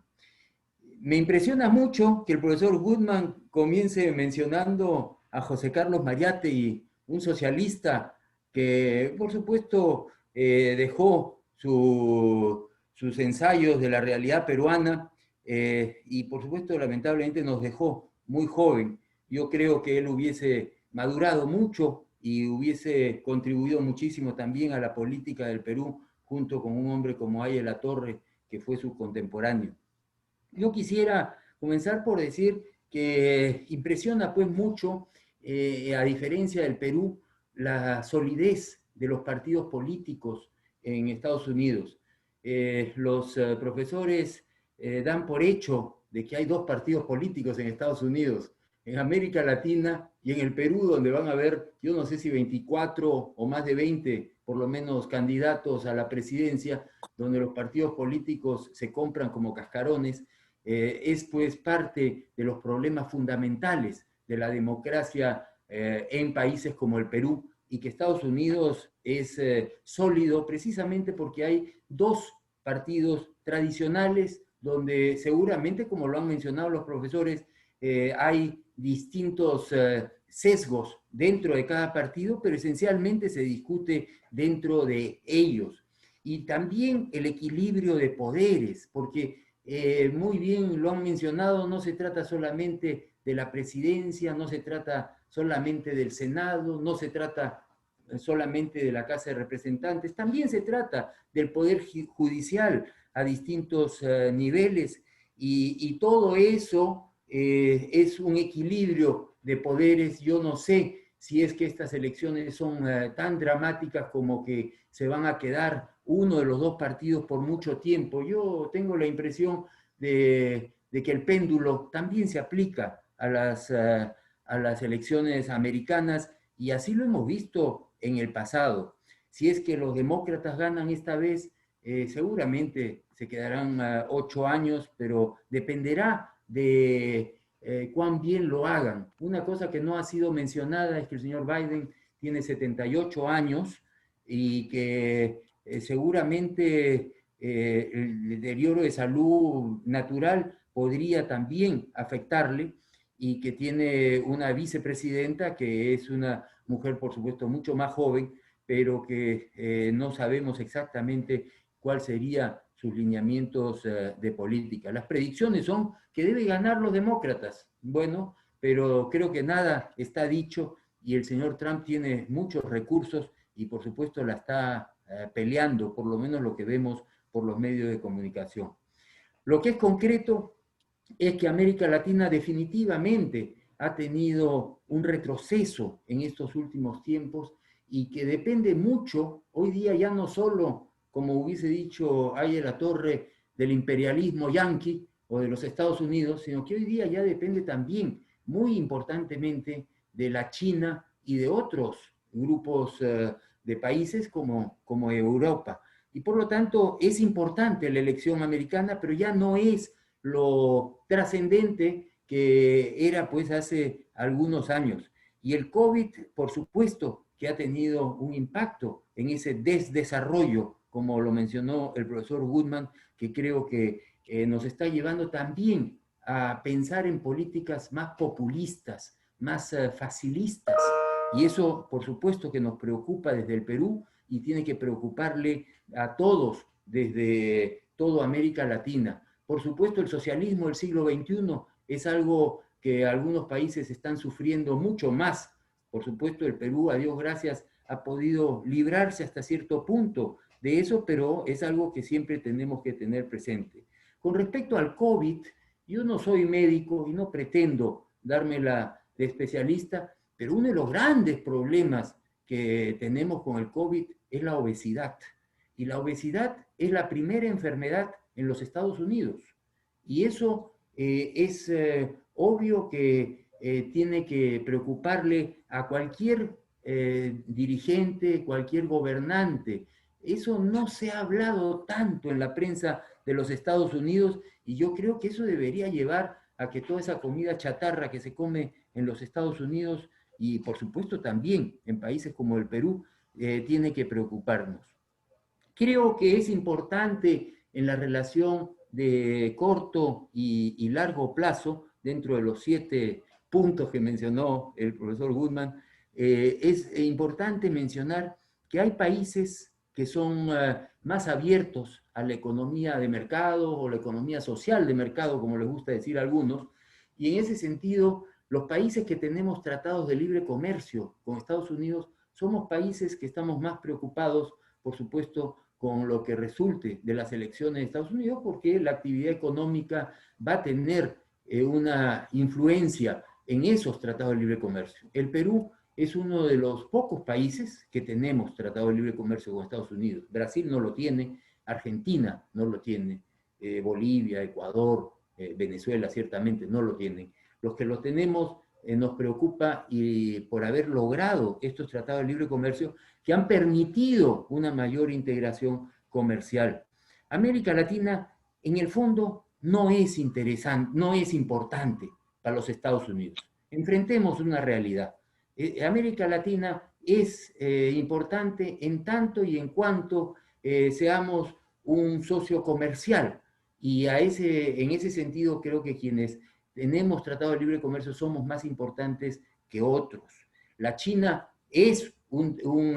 Me impresiona mucho que el profesor Goodman comience mencionando a José Carlos Mariátegui, un socialista que, por supuesto, dejó sus ensayos de la realidad peruana y, por supuesto, lamentablemente nos dejó muy joven. Yo creo que él hubiese madurado mucho y hubiese contribuido muchísimo también a la política del Perú, junto con un hombre como Aye Latorre, que fue su contemporáneo. Yo quisiera comenzar por decir que impresiona pues mucho, a diferencia del Perú, la solidez de los partidos políticos en Estados Unidos. Los profesores dan por hecho de que hay dos partidos políticos en Estados Unidos, en América Latina y en el Perú, donde van a haber, yo no sé si 24 o más de 20, por lo menos, candidatos a la presidencia, donde los partidos políticos se compran como cascarones. Es pues parte de los problemas fundamentales de la democracia en países como el Perú, y que Estados Unidos es sólido precisamente porque hay dos partidos tradicionales donde seguramente, como lo han mencionado los profesores, hay distintos sesgos dentro de cada partido, pero esencialmente se discute dentro de ellos. Y también el equilibrio de poderes, porque muy bien lo han mencionado, no se trata solamente de la presidencia, no se trata solamente del Senado, no se trata solamente de la Casa de Representantes, también se trata del Poder Judicial a distintos niveles, y todo eso es un equilibrio de poderes. Yo no sé si es que estas elecciones son tan dramáticas como que se van a quedar uno de los dos partidos por mucho tiempo. Yo tengo la impresión de que el péndulo también se aplica a las elecciones americanas, y así lo hemos visto en el pasado. Si es que los demócratas ganan esta vez, seguramente se quedarán 8 años, pero dependerá de cuán bien lo hagan. Una cosa que no ha sido mencionada es que el señor Biden tiene 78 años y que seguramente el deterioro de salud natural podría también afectarle, y que tiene una vicepresidenta que es una mujer, por supuesto, mucho más joven, pero que no sabemos exactamente cuál sería sus lineamientos de política. Las predicciones son que deben ganar los demócratas. Bueno, pero creo que nada está dicho, y el señor Trump tiene muchos recursos y por supuesto la está peleando, por lo menos lo que vemos por los medios de comunicación. Lo que es concreto es que América Latina definitivamente ha tenido un retroceso en estos últimos tiempos, y que depende mucho, hoy día ya no solo, como hubiese dicho Aye Latorre, del imperialismo yanqui o de los Estados Unidos, sino que hoy día ya depende también, muy importantemente, de la China y de otros grupos de países como Europa. Y por lo tanto es importante la elección americana, pero ya no es lo trascendente que era pues hace algunos años. Y el COVID, por supuesto, que ha tenido un impacto en ese desarrollo, como lo mencionó el profesor Goodman, que creo que nos está llevando también a pensar en políticas más populistas, más facilistas. Y eso, por supuesto, que nos preocupa desde el Perú y tiene que preocuparle a todos desde toda América Latina. Por supuesto, el socialismo del siglo XXI es algo que algunos países están sufriendo mucho más. Por supuesto, el Perú, a Dios gracias, ha podido librarse hasta cierto punto de eso, pero es algo que siempre tenemos que tener presente. Con respecto al COVID, yo no soy médico y no pretendo dármela de especialista, pero uno de los grandes problemas que tenemos con el COVID es la obesidad. Y la obesidad es la primera enfermedad en los Estados Unidos. Y eso es obvio que tiene que preocuparle a cualquier dirigente, cualquier gobernante. Eso no se ha hablado tanto en la prensa de los Estados Unidos y yo creo que eso debería llevar a que toda esa comida chatarra que se come en los Estados Unidos y por supuesto también en países como el Perú, tiene que preocuparnos. Creo que es importante en la relación de corto y largo plazo, dentro de los 7 puntos que mencionó el profesor Goodman, es importante mencionar que hay países que son más abiertos a la economía de mercado o la economía social de mercado, como les gusta decir a algunos, y en ese sentido, los países que tenemos tratados de libre comercio con Estados Unidos somos países que estamos más preocupados, por supuesto, con lo que resulte de las elecciones de Estados Unidos, porque la actividad económica va a tener una influencia en esos tratados de libre comercio. El Perú es uno de los pocos países que tenemos tratado de libre comercio con Estados Unidos. Brasil no lo tiene, Argentina no lo tiene, Bolivia, Ecuador, Venezuela ciertamente no lo tienen. Los que lo tenemos nos preocupa y por haber logrado estos tratados de libre comercio que han permitido una mayor integración comercial. América Latina, en el fondo, no es interesante, no es importante para los Estados Unidos. Enfrentemos una realidad. América Latina es importante en tanto y en cuanto seamos un socio comercial. Y en ese sentido creo que quienes tenemos tratado de libre comercio somos más importantes que otros. La China es un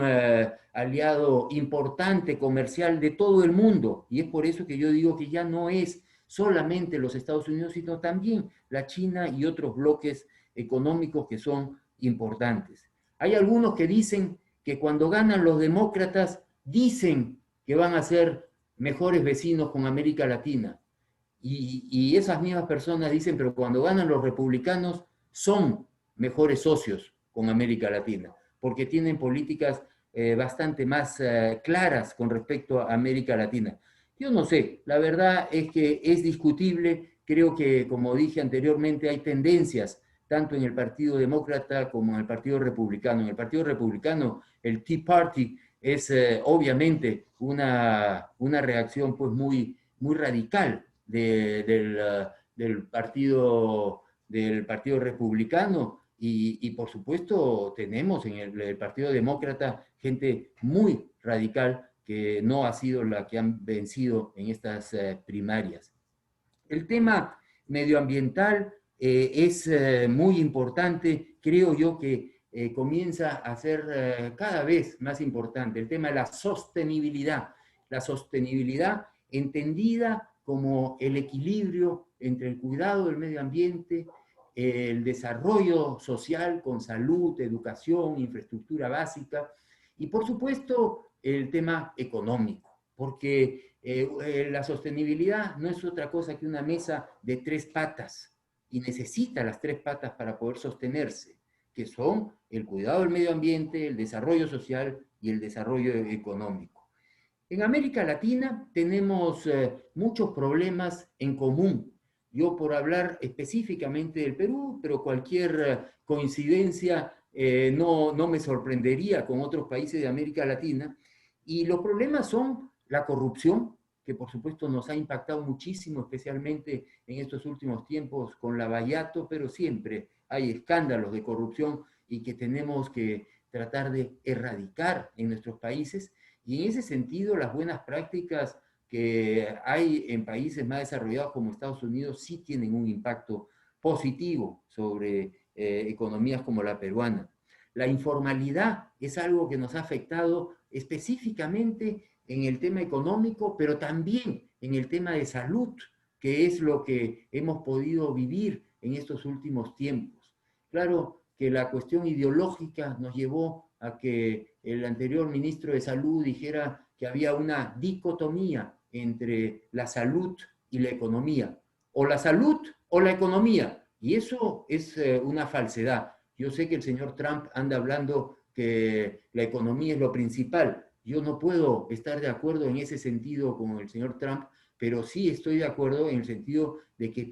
aliado importante comercial de todo el mundo y es por eso que yo digo que ya no es solamente los Estados Unidos, sino también la China y otros bloques económicos que son importantes. Hay algunos que dicen que cuando ganan los demócratas dicen que van a ser mejores vecinos con América Latina. Y esas mismas personas dicen, pero cuando ganan los republicanos son mejores socios con América Latina, porque tienen políticas bastante más claras con respecto a América Latina. Yo no sé, la verdad es que es discutible, creo que, como dije anteriormente, hay tendencias tanto en el Partido Demócrata como en el Partido Republicano. En el Partido Republicano, el Tea Party es obviamente una reacción pues muy radical del partido Republicano y por supuesto tenemos en el Partido Demócrata gente muy radical que no ha sido la que han vencido en estas primarias. El tema medioambiental es muy importante, creo yo que comienza a ser cada vez más importante, el tema de la sostenibilidad entendida como el equilibrio entre el cuidado del medio ambiente, el desarrollo social con salud, educación, infraestructura básica y por supuesto el tema económico, porque la sostenibilidad no es otra cosa que una mesa de 3 patas y necesita las 3 patas para poder sostenerse, que son el cuidado del medio ambiente, el desarrollo social y el desarrollo económico. En América Latina tenemos muchos problemas en común. Yo por hablar específicamente del Perú, pero cualquier coincidencia no me sorprendería con otros países de América Latina. Y los problemas son la corrupción, que por supuesto nos ha impactado muchísimo, especialmente en estos últimos tiempos con Lavallato, pero siempre hay escándalos de corrupción y que tenemos que tratar de erradicar en nuestros países. Y en ese sentido, las buenas prácticas que hay en países más desarrollados como Estados Unidos sí tienen un impacto positivo sobre economías como la peruana. La informalidad es algo que nos ha afectado específicamente en el tema económico, pero también en el tema de salud, que es lo que hemos podido vivir en estos últimos tiempos. Claro que la cuestión ideológica nos llevó a que el anterior ministro de Salud dijera que había una dicotomía entre la salud y la economía, o la salud o la economía, y eso es una falsedad. Yo sé que el señor Trump anda hablando que la economía es lo principal. Yo no puedo estar de acuerdo en ese sentido con el señor Trump, pero sí estoy de acuerdo en el sentido de que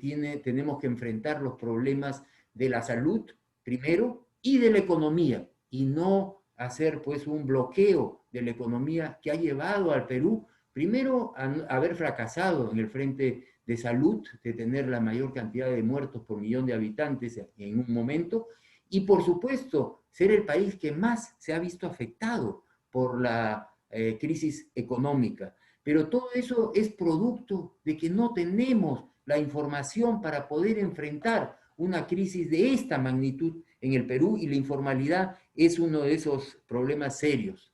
tenemos que enfrentar los problemas de la salud primero y de la economía, y no hacer pues un bloqueo de la economía que ha llevado al Perú primero a haber fracasado en el frente de salud, de tener la mayor cantidad de muertos por millón de habitantes en un momento, y por supuesto ser el país que más se ha visto afectado por la crisis económica. Pero todo eso es producto de que no tenemos la información para poder enfrentar una crisis de esta magnitud en el Perú, y la informalidad es uno de esos problemas serios.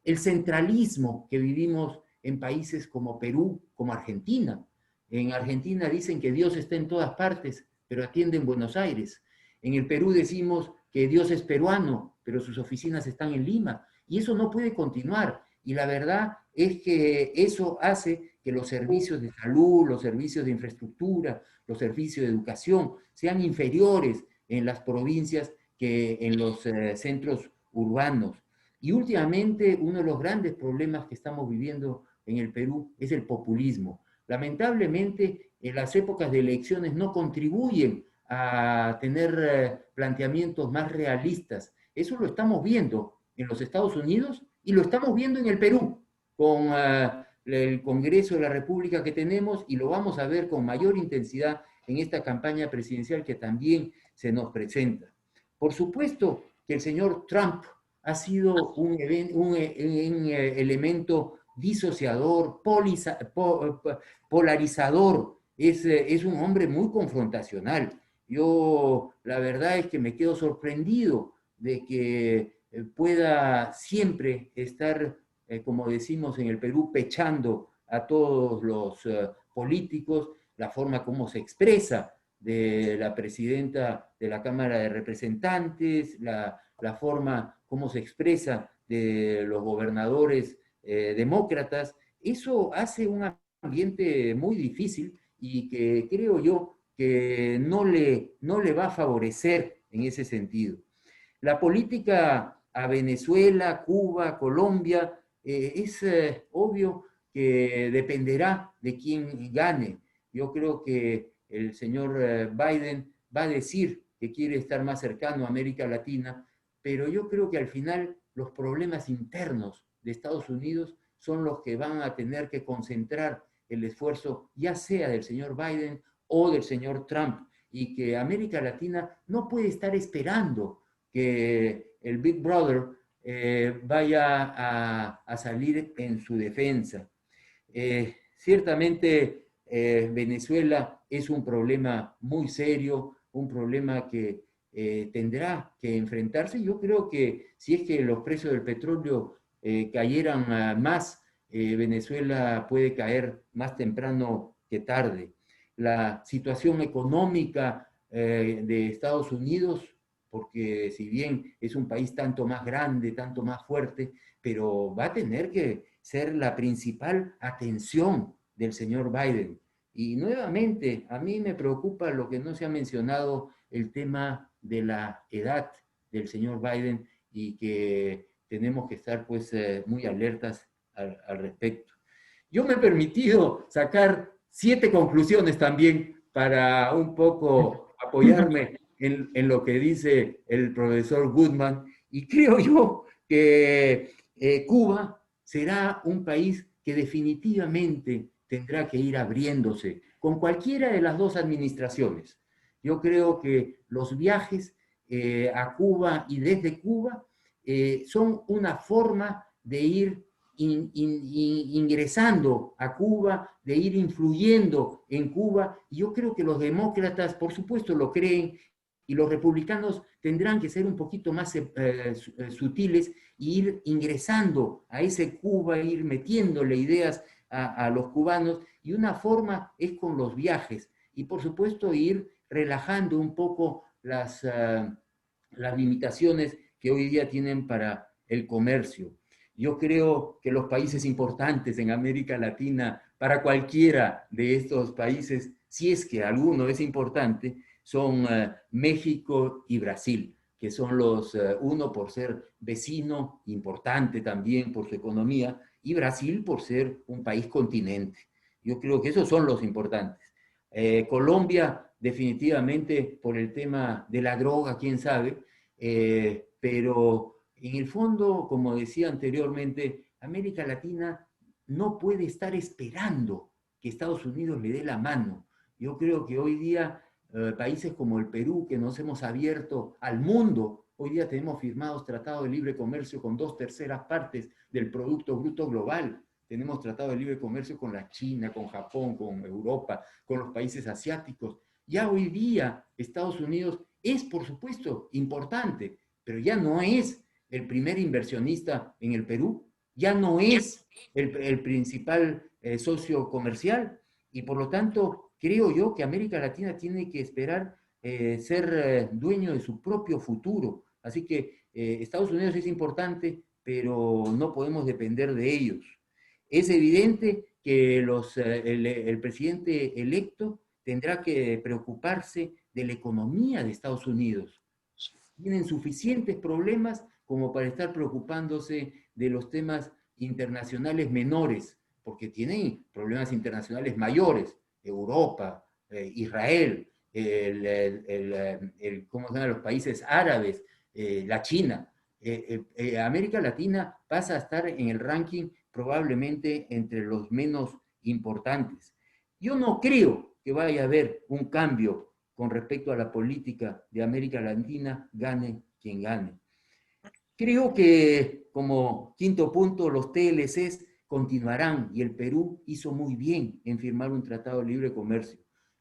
El centralismo que vivimos en países como Perú, como Argentina. En Argentina dicen que Dios está en todas partes, pero atiende en Buenos Aires. En el Perú decimos que Dios es peruano, pero sus oficinas están en Lima. Y eso no puede continuar. Y la verdad es que eso hace que los servicios de salud, los servicios de infraestructura, los servicios de educación sean inferiores en las provincias que en los centros urbanos. Y últimamente uno de los grandes problemas que estamos viviendo en el Perú es el populismo. Lamentablemente, en las épocas de elecciones no contribuyen a tener planteamientos más realistas. Eso lo estamos viendo en los Estados Unidos y lo estamos viendo en el Perú, con el Congreso de la República que tenemos, y lo vamos a ver con mayor intensidad en esta campaña presidencial que también se nos presenta. Por supuesto que el señor Trump ha sido un elemento disociador, polarizador, es un hombre muy confrontacional. Yo la verdad es que me quedo sorprendido de que pueda siempre estar, como decimos en el Perú, pechando a todos los políticos, la forma como se expresa de la presidenta de la Cámara de Representantes, la forma como se expresa de los gobernadores demócratas. Eso hace un ambiente muy difícil y que creo yo que no le va a favorecer en ese sentido. La política a Venezuela, Cuba, Colombia, es obvio que dependerá de quién gane. Yo creo que el señor Biden va a decir que quiere estar más cercano a América Latina, pero yo creo que al final los problemas internos de Estados Unidos son los que van a tener que concentrar el esfuerzo, ya sea del señor Biden o del señor Trump, y que América Latina no puede estar esperando que el Big Brother vaya a salir en su defensa. Ciertamente Venezuela es un problema muy serio, un problema que tendrá que enfrentarse. Yo creo que si es que los precios del petróleo cayeran más, Venezuela puede caer más temprano que tarde. La situación económica de Estados Unidos, porque si bien es un país tanto más grande, tanto más fuerte, pero va a tener que ser la principal atención del señor Biden. Y nuevamente, a mí me preocupa lo que no se ha mencionado, el tema de la edad del señor Biden, y que tenemos que estar pues muy alertas al respecto. Yo me he permitido sacar 7 conclusiones también para un poco apoyarme en lo que dice el profesor Goodman, y creo yo que Cuba será un país que definitivamente tendrá que ir abriéndose con cualquiera de las dos administraciones. Yo creo que los viajes a Cuba y desde Cuba son una forma de ir ingresando a Cuba, de ir influyendo en Cuba. Y yo creo que los demócratas, por supuesto, lo creen, y los republicanos tendrán que ser un poquito más sutiles e ir ingresando a ese Cuba, ir metiéndole ideas a los cubanos, y una forma es con los viajes, y por supuesto ir relajando un poco las limitaciones que hoy día tienen para el comercio. Yo creo que los países importantes en América Latina, para cualquiera de estos países, si es que alguno es importante, son México y Brasil, que son los, uno por ser vecino, importante también por su economía, y Brasil por ser un país continente. Yo creo que esos son los importantes. Colombia, definitivamente, por el tema de la droga, quién sabe, pero en el fondo, como decía anteriormente, América Latina no puede estar esperando que Estados Unidos le dé la mano. Yo creo que hoy día países como el Perú, que nos hemos abierto al mundo, hoy día tenemos firmados tratados de libre comercio con 2/3 partes del Producto Bruto Global. Tenemos tratados de libre comercio con la China, con Japón, con Europa, con los países asiáticos. Ya hoy día Estados Unidos es, por supuesto, importante, pero ya no es el primer inversionista en el Perú, ya no es el principal socio comercial, y por lo tanto creo yo que América Latina tiene que esperar ser dueño de su propio futuro. Así que Estados Unidos es importante, pero no podemos depender de ellos. Es evidente que el presidente electo tendrá que preocuparse de la economía de Estados Unidos. Tienen suficientes problemas como para estar preocupándose de los temas internacionales menores, porque tienen problemas internacionales mayores, Europa, Israel, ¿cómo se llama? Los países árabes, la China. América Latina pasa a estar en el ranking probablemente entre los menos importantes. Yo no creo que vaya a haber un cambio con respecto a la política de América Latina, gane quien gane. Creo que, como quinto punto, los TLCs continuarán, y el Perú hizo muy bien en firmar un tratado de libre comercio.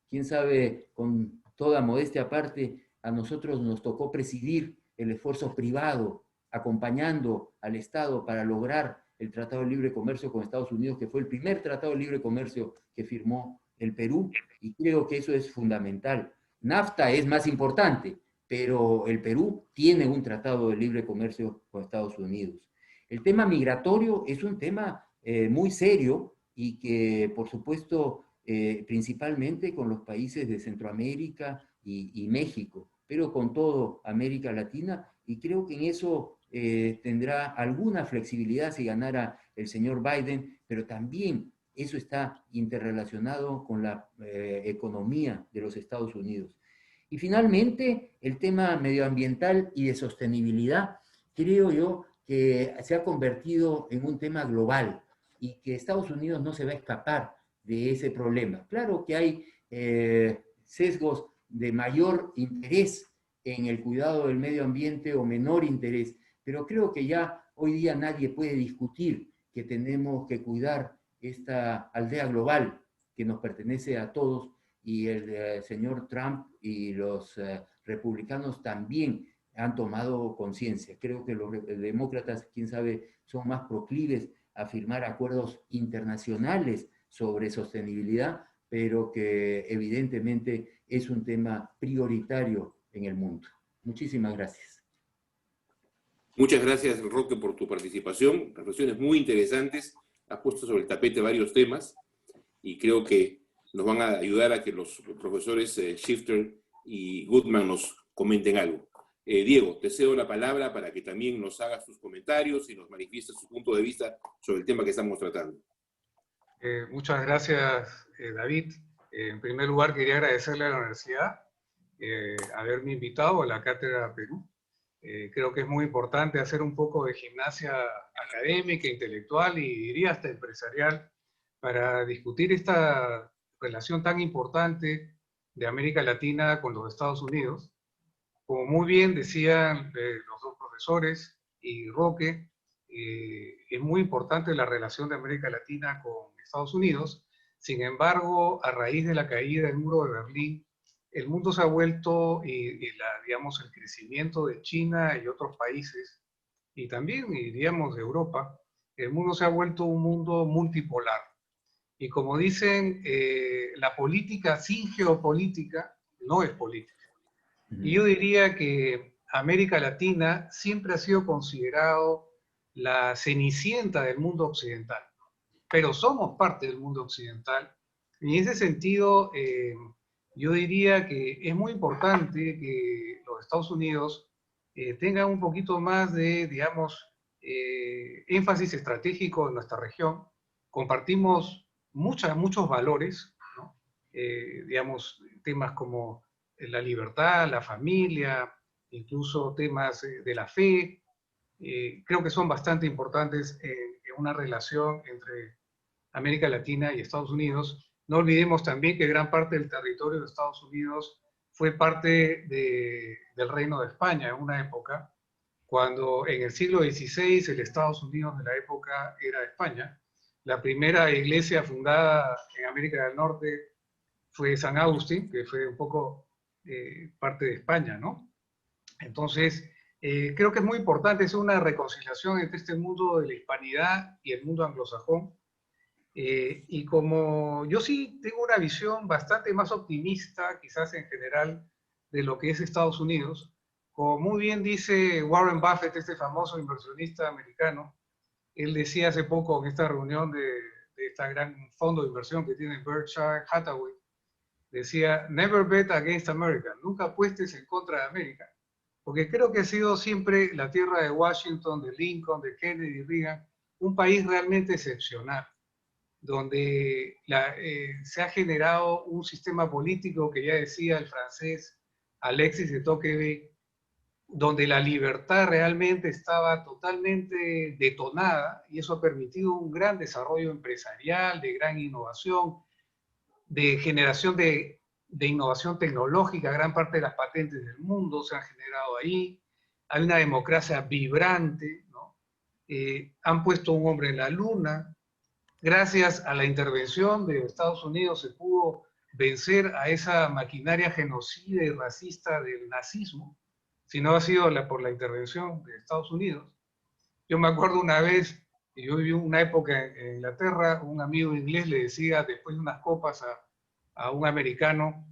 Quién sabe, con toda modestia aparte, a nosotros nos tocó presidir el esfuerzo privado, acompañando al Estado para lograr el Tratado de Libre Comercio con Estados Unidos, que fue el primer Tratado de Libre Comercio que firmó el Perú, y creo que eso es fundamental. NAFTA es más importante, pero el Perú tiene un Tratado de Libre Comercio con Estados Unidos. El tema migratorio es un tema muy serio y que, por supuesto, principalmente con los países de Centroamérica y México, pero con todo América Latina, y creo que en eso tendrá alguna flexibilidad si ganara el señor Biden, pero también eso está interrelacionado con la economía de los Estados Unidos. Y finalmente, el tema medioambiental y de sostenibilidad, creo yo que se ha convertido en un tema global y que Estados Unidos no se va a escapar de ese problema. Claro que hay sesgos de mayor interés en el cuidado del medio ambiente o menor interés, pero creo que ya hoy día nadie puede discutir que tenemos que cuidar esta aldea global que nos pertenece a todos, y el señor Trump y los republicanos también han tomado conciencia. Creo que los demócratas, quién sabe, son más proclives a firmar acuerdos internacionales sobre sostenibilidad, pero que evidentemente es un tema prioritario en el mundo. Muchísimas gracias. Muchas gracias, Roque, por tu participación. Reflexiones muy interesantes. Has puesto sobre el tapete varios temas y creo que nos van a ayudar a que los profesores Shifter y Goodman nos comenten algo. Diego, te cedo la palabra para que también nos hagas sus comentarios y nos manifiestes su punto de vista sobre el tema que estamos tratando. Muchas gracias, David. En primer lugar, quería agradecerle a la universidad haberme invitado a la Cátedra Perú. Creo que es muy importante hacer un poco de gimnasia académica, intelectual y diría hasta empresarial para discutir esta relación tan importante de América Latina con los Estados Unidos. Como muy bien decían los dos profesores y Roque, es muy importante la relación de América Latina con Estados Unidos. Sin embargo, a raíz de la caída del muro de Berlín, el mundo se ha vuelto, digamos, el crecimiento de China y otros países, y también, diríamos, de Europa, el mundo se ha vuelto un mundo multipolar. Y como dicen, la política sin geopolítica no es política. Y yo diría que América Latina siempre ha sido considerado la cenicienta del mundo occidental, pero somos parte del mundo occidental. Y en ese sentido, yo diría que es muy importante que los Estados Unidos tengan un poquito más de, digamos, énfasis estratégico en nuestra región. Compartimos muchos valores, ¿no? digamos, temas como la libertad, la familia, incluso temas de la fe. Creo que son bastante importantes en una relación entre América Latina y Estados Unidos. No olvidemos también que gran parte del territorio de Estados Unidos fue parte del Reino de España en una época, cuando en el siglo XVI el Estados Unidos de la época era España. La primera iglesia fundada en América del Norte fue San Agustín, que fue un poco parte de España, ¿no? Entonces, creo que es muy importante, es una reconciliación entre este mundo de la hispanidad y el mundo anglosajón. Y como yo sí tengo una visión bastante más optimista, quizás en general, de lo que es Estados Unidos, como muy bien dice Warren Buffett, este famoso inversionista americano, él decía hace poco en esta reunión de este gran fondo de inversión que tiene Berkshire Hathaway, decía, never bet against America, nunca apuestes en contra de América, porque creo que ha sido siempre la tierra de Washington, de Lincoln, de Kennedy y Reagan, un país realmente excepcional, donde se ha generado un sistema político que ya decía el francés Alexis de Tocqueville, donde la libertad realmente estaba totalmente detonada y eso ha permitido un gran desarrollo empresarial, de gran innovación, de generación de innovación tecnológica. Gran parte de las patentes del mundo se han generado ahí. Hay una democracia vibrante, ¿no? Han puesto un hombre en la luna. Gracias a la intervención de Estados Unidos se pudo vencer a esa maquinaria genocida y racista del nazismo, si no ha sido por la intervención de Estados Unidos. Yo me acuerdo una vez, yo viví una época en Inglaterra, un amigo inglés le decía después de unas copas a un americano,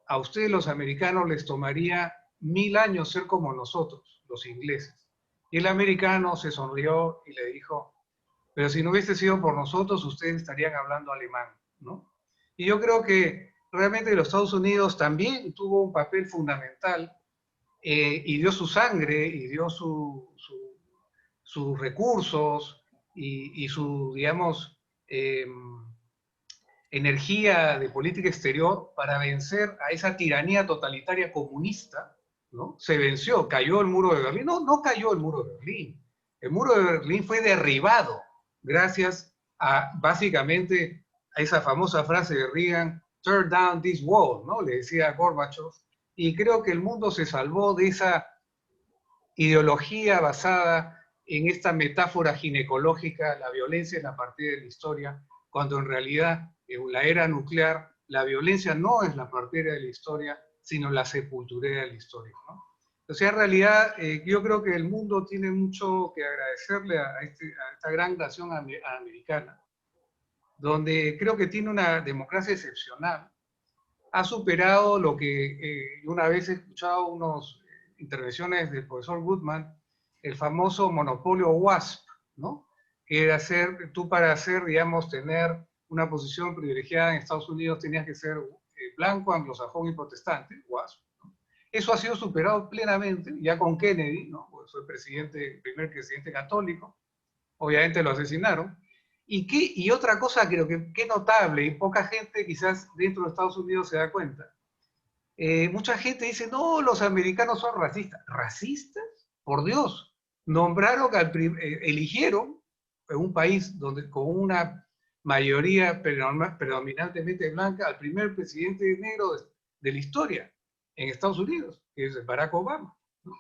a ustedes los americanos les tomaría 1000 años ser como nosotros, los ingleses. Y el americano se sonrió y le dijo, pero si no hubiese sido por nosotros, ustedes estarían hablando alemán, ¿no? Y yo creo que realmente los Estados Unidos también tuvo un papel fundamental y dio su sangre y dio sus recursos y su, digamos, energía de política exterior para vencer a esa tiranía totalitaria comunista, ¿no? Se venció, cayó el muro de Berlín. No, no cayó el muro de Berlín. El muro de Berlín fue derribado gracias a, básicamente, a esa famosa frase de Reagan, "Tear down this wall", ¿no? Le decía a Gorbachev. Y creo que el mundo se salvó de esa ideología basada en esta metáfora ginecológica, la violencia es la partida de la historia, cuando en realidad en la era nuclear la violencia no es la partida de la historia, sino la sepulturera de la historia, ¿no? O sea, en realidad yo creo que el mundo tiene mucho que agradecerle a esta gran nación americana, donde creo que tiene una democracia excepcional, ha superado lo que una vez he escuchado unas intervenciones del profesor Goodman, el famoso monopolio WASP, ¿no? Que era tú para hacer, digamos, tener una posición privilegiada en Estados Unidos tenías que ser blanco, anglosajón y protestante, WASP, ¿no? Eso ha sido superado plenamente, ya con Kennedy, ¿no? Pues fue primer presidente católico, obviamente lo asesinaron. Y otra cosa creo que notable, y poca gente quizás dentro de Estados Unidos se da cuenta, mucha gente dice, no, los americanos son racistas. ¿Racistas? Por Dios. Nombraron, eligieron en un país donde con una mayoría predominantemente blanca al primer presidente negro de la historia en Estados Unidos, que es Barack Obama, ¿no?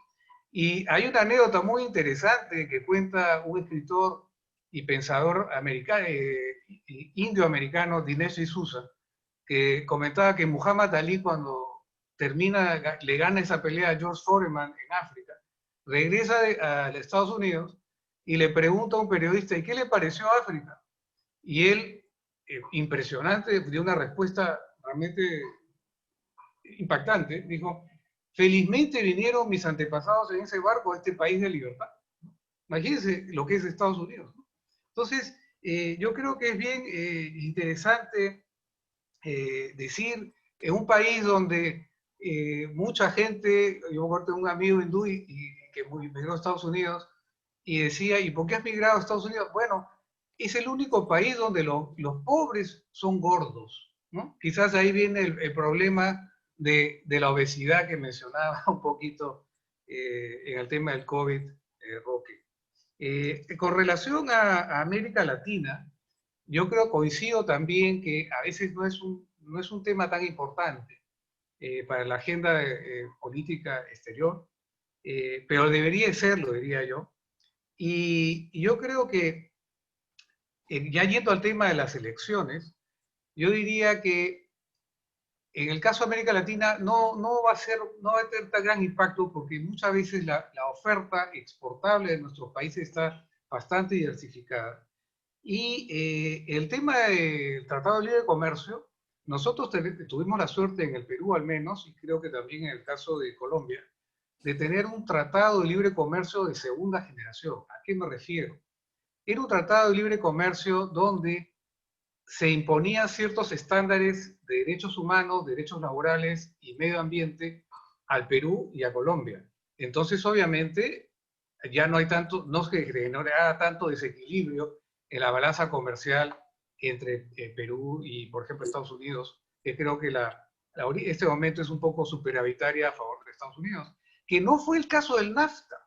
Y hay una anécdota muy interesante que cuenta un escritor y pensador indio-americano, Dinesh D'Souza, que comentaba que Muhammad Ali, cuando le gana esa pelea a George Foreman en África, regresa a Estados Unidos y le pregunta a un periodista, ¿y qué le pareció África? Y él, impresionante, dio una respuesta realmente impactante, dijo, felizmente vinieron mis antepasados en ese barco a este país de libertad. Imagínense lo que es Estados Unidos, ¿no? Entonces, yo creo que es bien interesante decir, en un país donde mucha gente, yo tengo un amigo hindú que migró a Estados Unidos y decía, ¿y por qué has migrado a Estados Unidos? Bueno, es el único país donde los pobres son gordos, ¿no? Quizás ahí viene el problema de la obesidad que mencionaba un poquito en el tema del COVID, Roque. Con relación a América Latina, yo creo, coincido también que a veces no es un tema tan importante para la agenda política exterior, pero debería serlo, diría yo. Y yo creo que, ya yendo al tema de las elecciones, yo diría que en el caso de América Latina no va a tener tan gran impacto porque muchas veces la oferta exportable de nuestros países está bastante diversificada. Y el tema del Tratado de Libre Comercio, nosotros tuvimos la suerte en el Perú al menos, y creo que también en el caso de Colombia, de tener un tratado de libre comercio de segunda generación. ¿A qué me refiero? Era un tratado de libre comercio donde se imponían ciertos estándares de derechos humanos, derechos laborales y medio ambiente al Perú y a Colombia. Entonces, obviamente, ya no hay tanto, no se genera tanto desequilibrio en la balanza comercial entre Perú y, por ejemplo, Estados Unidos, que creo que este momento es un poco superavitaria a favor de Estados Unidos, que no fue el caso del NAFTA,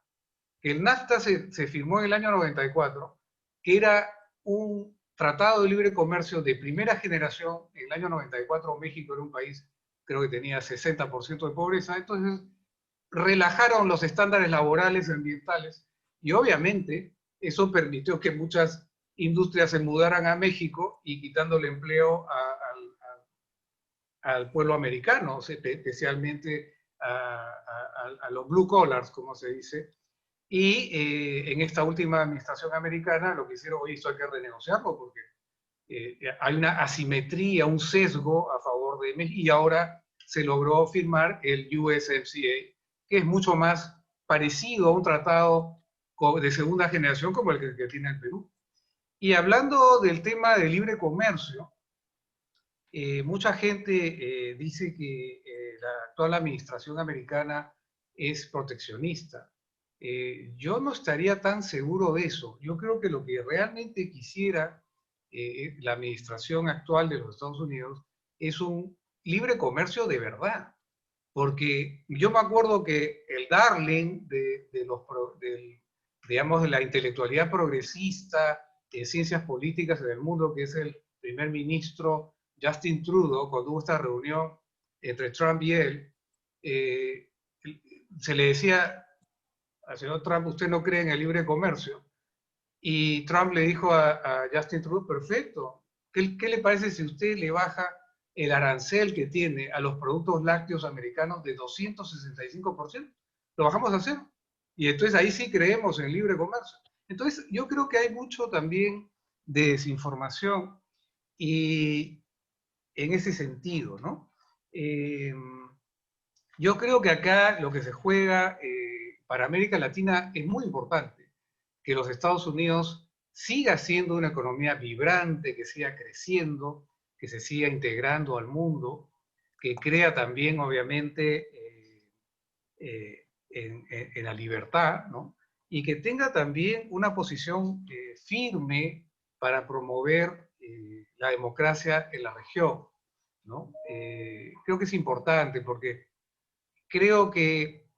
que el NAFTA se firmó en el año 94, que era un tratado de libre comercio de primera generación. En el año 94 México era un país, creo que tenía 60% de pobreza, entonces relajaron los estándares laborales y ambientales, y obviamente eso permitió que muchas industrias se mudaran a México y quitándole empleo al pueblo americano, especialmente a los blue collars, como se dice. Y en esta última administración americana lo que hicieron, oye, esto hay que renegociarlo porque hay una asimetría, un sesgo a favor de México, y ahora se logró firmar el USMCA, que es mucho más parecido a un tratado de segunda generación como el que tiene el Perú. Y hablando del tema del libre comercio, mucha gente dice que la actual administración americana es proteccionista. Yo no estaría tan seguro de eso. Yo creo que lo que realmente quisiera la administración actual de los Estados Unidos es un libre comercio de verdad. Porque yo me acuerdo que el darling digamos, de la intelectualidad progresista en ciencias políticas en el mundo, que es el primer ministro Justin Trudeau, cuando hubo esta reunión entre Trump y él, se le decía al señor Trump, usted no cree en el libre comercio. Y Trump le dijo a Justin Trudeau, perfecto, ¿qué le parece si usted le baja el arancel que tiene a los productos lácteos americanos de 265%? Lo bajamos a cero. Y entonces ahí sí creemos en el libre comercio. Entonces yo creo que hay mucho también de desinformación y en ese sentido, ¿no? Yo creo que acá lo que se juega para América Latina es muy importante, que los Estados Unidos siga siendo una economía vibrante, que siga creciendo, que se siga integrando al mundo, que crea también, obviamente, en la libertad, ¿no? Y que tenga también una posición firme para promover la democracia en la región, ¿no? Creo que es importante porque creo que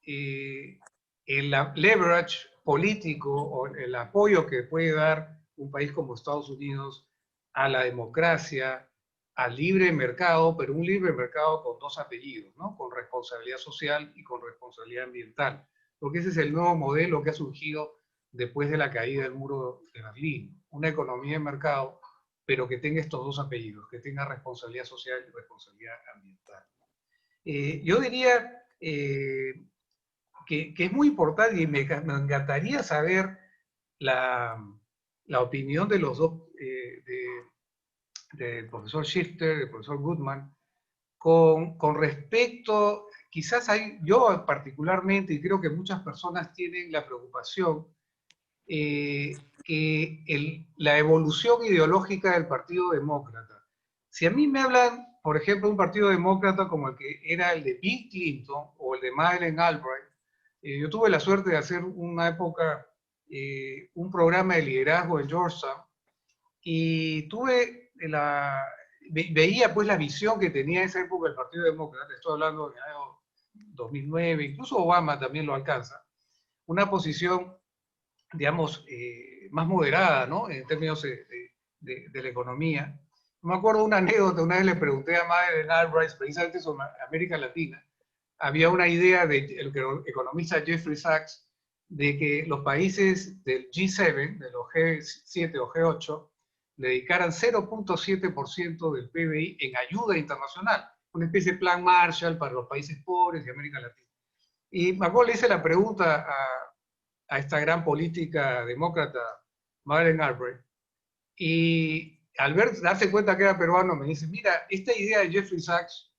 el leverage político o el apoyo que puede dar un país como Estados Unidos a la democracia, al libre mercado, pero un libre mercado con dos apellidos, ¿no? Con responsabilidad social y con responsabilidad ambiental, porque ese es el nuevo modelo que ha surgido después de la caída del muro de Berlín, una economía de mercado, pero que tenga estos dos apellidos, que tenga responsabilidad social y responsabilidad ambiental. Yo diría que es muy importante y me encantaría saber la opinión de los dos, del profesor Shifter, del profesor Goodman, con respecto, quizás yo particularmente, y creo que muchas personas tienen la preocupación, que la evolución ideológica del Partido Demócrata. Si a mí me hablan, por ejemplo, de un Partido Demócrata como el que era el de Bill Clinton o el de Madeleine Albright, yo tuve la suerte de hacer una época un programa de liderazgo en Georgetown y veía pues la visión que tenía en esa época el Partido Demócrata, estoy hablando del año 2009, incluso Obama también lo alcanza, una posición, digamos, más moderada, ¿no? En términos de la economía. Me acuerdo una anécdota, una vez le pregunté a Madeleine Albright, precisamente sobre América Latina, había una idea del economista Jeffrey Sachs de que los países del G7, de los G7 o G8, le dedicaran 0.7% del PBI en ayuda internacional, una especie de plan Marshall para los países pobres de América Latina. Y me acuerdo le hice la pregunta a esta gran política demócrata, Madeleine Albright, y al darse cuenta que era peruano, me dice, mira, esta idea de Jeffrey Sachs,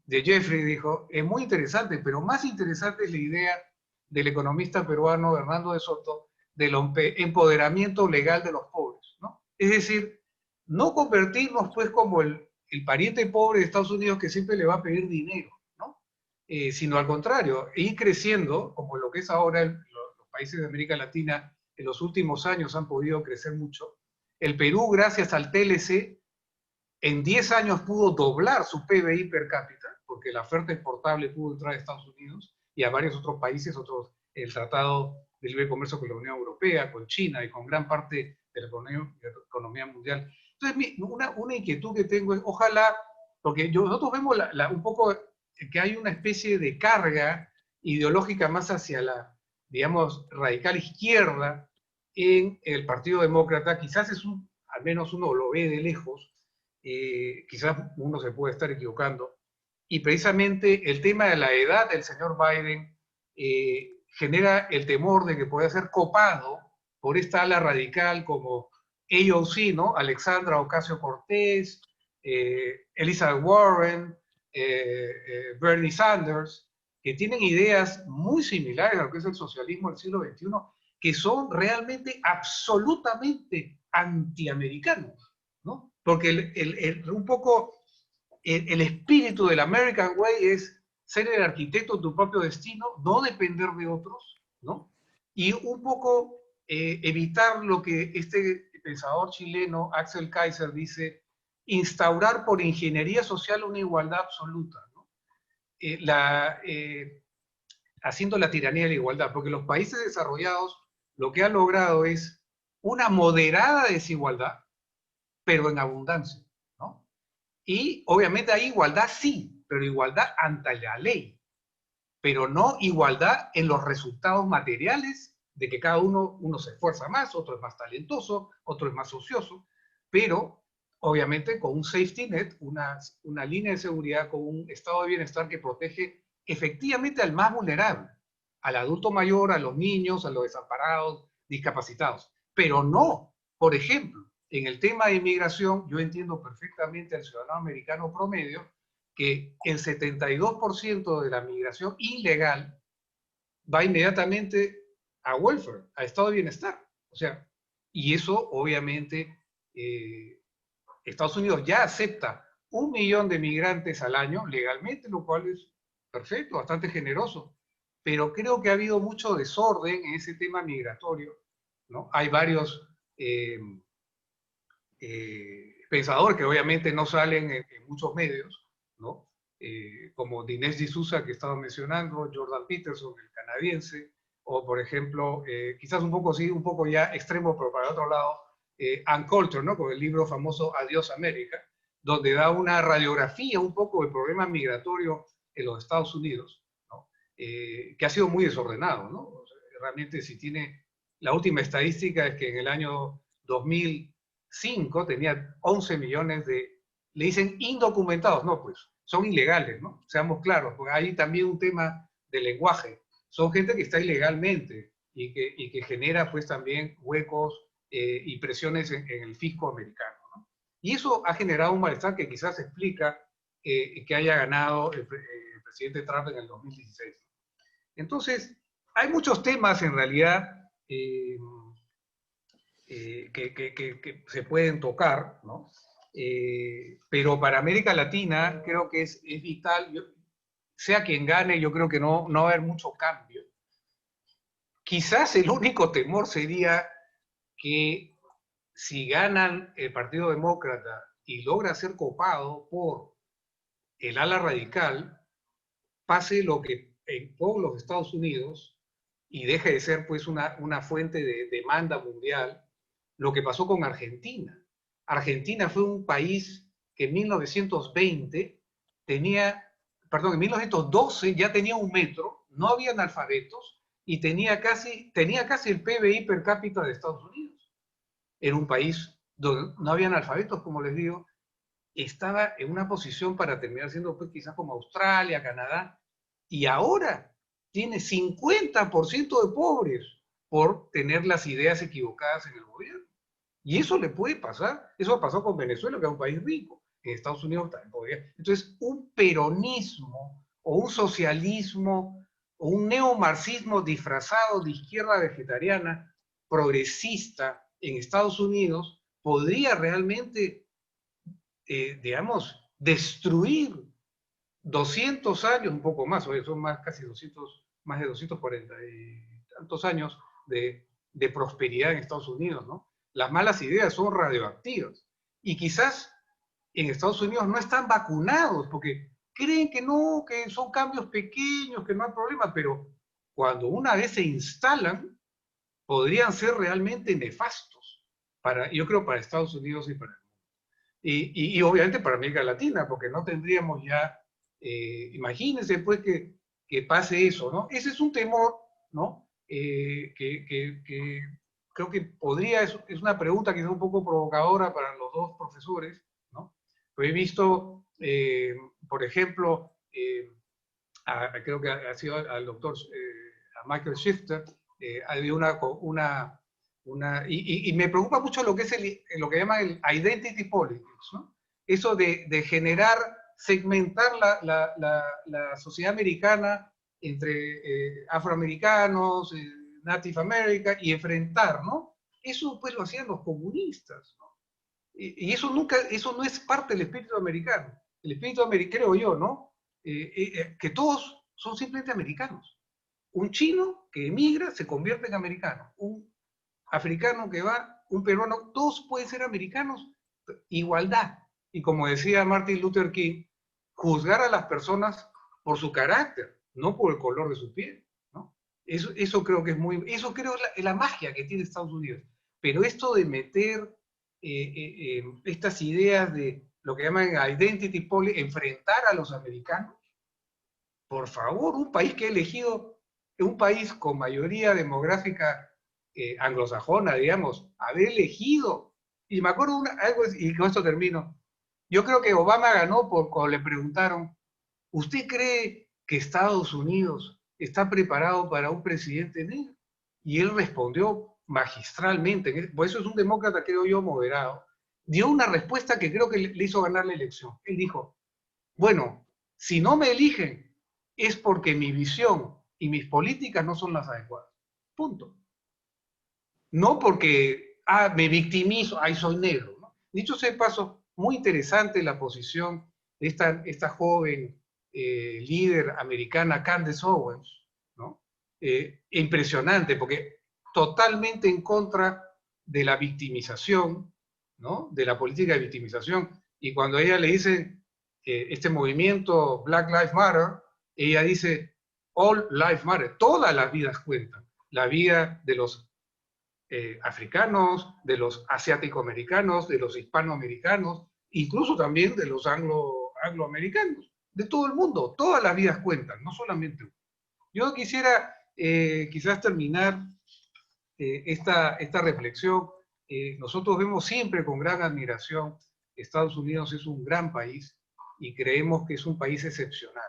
de Jeffrey, dijo, es muy interesante, pero más interesante es la idea del economista peruano Bernardo de Soto del empoderamiento legal de los pobres, ¿no? Es decir, no convertirnos pues como el pariente pobre de Estados Unidos que siempre le va a pedir dinero, ¿no? Sino al contrario, ir creciendo, como lo que es ahora los países de América Latina en los últimos años han podido crecer mucho. El Perú, gracias al TLC, en 10 años pudo doblar su PBI per cápita, porque la oferta exportable pudo entrar a Estados Unidos y a varios otros países, el Tratado de Libre Comercio con la Unión Europea, con China y con gran parte de la economía mundial. Entonces, una inquietud que tengo es, ojalá, porque nosotros vemos un poco que hay una especie de carga ideológica más hacia la, digamos, radical izquierda en el Partido Demócrata, quizás al menos uno lo ve de lejos, quizás uno se puede estar equivocando, y precisamente el tema de la edad del señor Biden genera el temor de que pueda ser copado por esta ala radical como AOC, ¿no? Alexandra Ocasio-Cortez, Elizabeth Warren, Bernie Sanders, que tienen ideas muy similares a lo que es el socialismo del siglo XXI, que son realmente absolutamente antiamericanos, ¿no? Porque un poco el espíritu del American Way es ser el arquitecto de tu propio destino, no depender de otros, ¿no? Y un poco evitar lo que este pensador chileno, Axel Kaiser, dice, instaurar por ingeniería social una igualdad absoluta, ¿no? Haciendo la tiranía de la igualdad, porque los países desarrollados lo que han logrado es una moderada desigualdad, pero en abundancia, ¿no? Y obviamente hay igualdad, sí, pero igualdad ante la ley, pero no igualdad en los resultados materiales de que cada uno se esfuerza más, otro es más talentoso, otro es más ocioso, pero obviamente con un safety net, una línea de seguridad, con un estado de bienestar que protege efectivamente al más vulnerable, al adulto mayor, a los niños, a los desamparados, discapacitados, pero no, por ejemplo, en el tema de inmigración, yo entiendo perfectamente al ciudadano americano promedio que el 72% de la migración ilegal va inmediatamente a welfare, a estado de bienestar. O sea, y eso obviamente Estados Unidos ya acepta 1 millón de migrantes al año legalmente, lo cual es perfecto, bastante generoso. Pero creo que ha habido mucho desorden en ese tema migratorio, ¿no? Hay varios pensadores que obviamente no salen en muchos medios, ¿no? Como Dinesh D'Souza, que estaba mencionando, Jordan Peterson, el canadiense, o por ejemplo, quizás un poco sí, un poco ya extremo, pero para el otro lado, Ann Coulter, ¿no? Con el libro famoso Adiós América, donde da una radiografía un poco del problema migratorio en los Estados Unidos, ¿no? Que ha sido muy desordenado, ¿no? O sea, realmente si tiene, la última estadística es que en el año 2005 tenía 11 millones de, le dicen indocumentados, no, pues son ilegales, ¿no? Seamos claros, porque hay también un tema de lenguaje. Son gente que está ilegalmente y que genera pues también huecos y presiones en el fisco americano, ¿no? Y eso ha generado un malestar que quizás explica que haya ganado el presidente Trump en el 2016. Entonces, hay muchos temas en realidad que se pueden tocar, ¿no? Pero para América Latina creo que es vital, sea quien gane, yo creo que no va a haber mucho cambio. Quizás el único temor sería que si ganan el Partido Demócrata y logra ser copado por el ala radical, pase lo que en todos los Estados Unidos, y deje de ser pues una fuente de demanda mundial, lo que pasó con Argentina. Argentina fue un país que en 1920 tenía, perdón, en 1912 ya tenía un metro, no había analfabetos, y tenía casi el PBI per cápita de Estados Unidos. Era un país donde no había analfabetos, como les digo, estaba en una posición para terminar siendo pues, quizás como Australia, Canadá, y ahora tiene 50% de pobres por tener las ideas equivocadas en el gobierno. Y eso le puede pasar, eso pasó con Venezuela, que es un país rico, en Estados Unidos también podría. Entonces, un peronismo o un socialismo o un neomarxismo disfrazado de izquierda vegetariana, progresista en Estados Unidos, podría realmente, digamos, destruir 200 años, un poco más, son más, casi 200, más de 240 y tantos años de prosperidad en Estados Unidos, ¿no? Las malas ideas son radioactivas. Y quizás en Estados Unidos no están vacunados porque creen que no, que son cambios pequeños, que no hay problema, pero cuando una vez se instalan, podrían ser realmente nefastos, yo creo, para Estados Unidos y para el mundo. Y obviamente para América Latina, porque no tendríamos ya, imagínense pues que pase eso, ¿no? Ese es un temor, ¿no? Que creo que podría, es una pregunta que es un poco provocadora para los dos profesores, ¿no? Pero he visto, por ejemplo, creo que ha sido al doctor, a Michael Shifter, había y me preocupa mucho lo que es lo que llaman el identity politics, ¿no? Eso de generar, segmentar la sociedad americana entre afroamericanos, Native American, y enfrentar, ¿no? Eso pues lo hacían los comunistas, ¿no? Y eso no es parte del espíritu americano. El espíritu americano, creo yo, ¿no? Que todos son simplemente americanos. Un chino que emigra se convierte en americano. Un africano que va, un peruano, todos pueden ser americanos. Igualdad. Y como decía Martin Luther King, juzgar a las personas por su carácter, no por el color de su piel, ¿no? Eso creo que es eso creo es la magia que tiene Estados Unidos. Pero esto de meter estas ideas de lo que llaman identity politics, enfrentar a los americanos, por favor, un país que ha elegido, un país con mayoría demográfica anglosajona, digamos, haber elegido, y me acuerdo algo, y con esto termino, yo creo que Obama ganó cuando le preguntaron, ¿usted cree que Estados Unidos está preparado para un presidente negro? Y él respondió magistralmente, por eso es un demócrata, creo yo, moderado, dio una respuesta que creo que le hizo ganar la elección. Él dijo, bueno, si no me eligen, es porque mi visión y mis políticas no son las adecuadas. Punto. No porque, me victimizo, soy negro, ¿no? Dicho sea de paso, muy interesante la posición de esta joven líder americana, Candace Owens, ¿no? Impresionante, porque totalmente en contra de la victimización, ¿no? De la política de victimización. Y cuando a ella le dicen este movimiento Black Lives Matter, ella dice, all lives matter, todas las vidas cuentan. La vida de los africanos, de los asiático-americanos, de los hispanoamericanos, incluso también de los angloamericanos, de todo el mundo. Todas las vidas cuentan, no solamente uno. Yo quisiera quizás terminar esta reflexión. Nosotros vemos siempre con gran admiración que Estados Unidos es un gran país y creemos que es un país excepcional.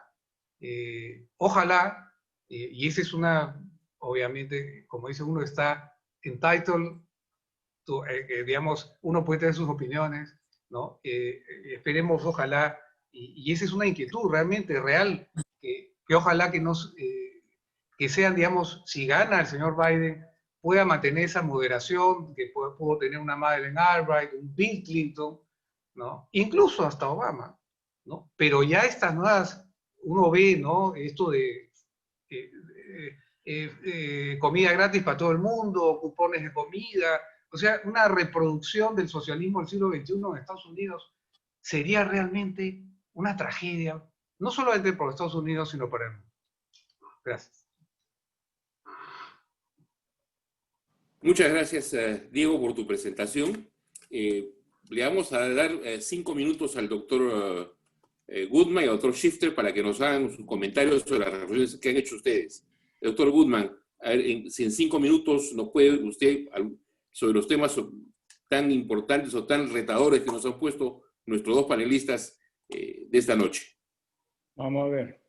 Ojalá, y esa es obviamente, como dice uno, está entitled, digamos, uno puede tener sus opiniones, ¿no? Esperemos, ojalá, y esa es una inquietud realmente real, que ojalá que sean, digamos, si gana el señor Biden, pueda mantener esa moderación, que pudo tener una Madeleine Albright, un Bill Clinton, ¿no? Incluso hasta Obama, ¿no? Pero ya estas nuevas, uno ve, ¿no? Esto de comida gratis para todo el mundo, cupones de comida, o sea, una reproducción del socialismo del siglo XXI en Estados Unidos sería realmente una tragedia, no solamente por Estados Unidos, sino para el mundo. Gracias. Muchas gracias, Diego, por tu presentación. Le vamos a dar 5 minutos al doctor Goodman y al doctor Shifter para que nos hagan sus comentarios sobre las reflexiones que han hecho ustedes. Doctor Goodman, a ver, si en 5 minutos nos puede usted, sobre los temas tan importantes o tan retadores que nos han puesto nuestros dos panelistas de esta noche. Vamos a ver.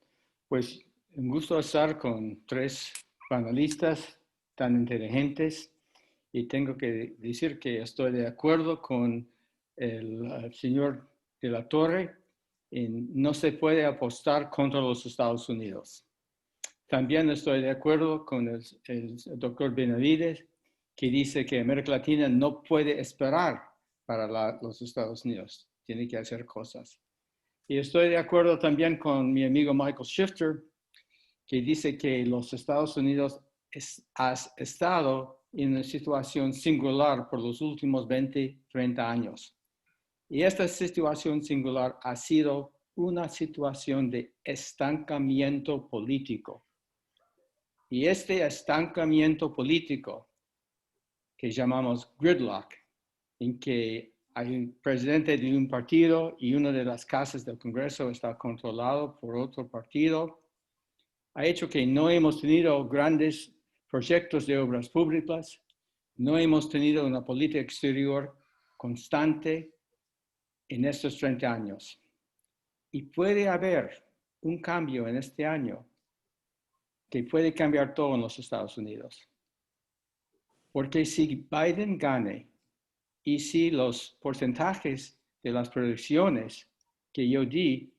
Pues un gusto estar con 3 panelistas tan inteligentes y tengo que decir que estoy de acuerdo con el señor de la Torre en no se puede apostar contra los Estados Unidos. También estoy de acuerdo con el doctor Benavides, que dice que América Latina no puede esperar para los Estados Unidos, tiene que hacer cosas. Y estoy de acuerdo también con mi amigo Michael Shifter, que dice que los Estados Unidos han estado en una situación singular por los últimos 20, 30 años. Y esta situación singular ha sido una situación de estancamiento político. Y este estancamiento político, que llamamos gridlock, en que hay un presidente de un partido y una de las casas del Congreso está controlado por otro partido, ha hecho que no hemos tenido grandes proyectos de obras públicas, no hemos tenido una política exterior constante en estos 30 años. Y puede haber un cambio en este año que puede cambiar todo en los Estados Unidos. Porque si Biden gane y si los porcentajes de las predicciones que yo di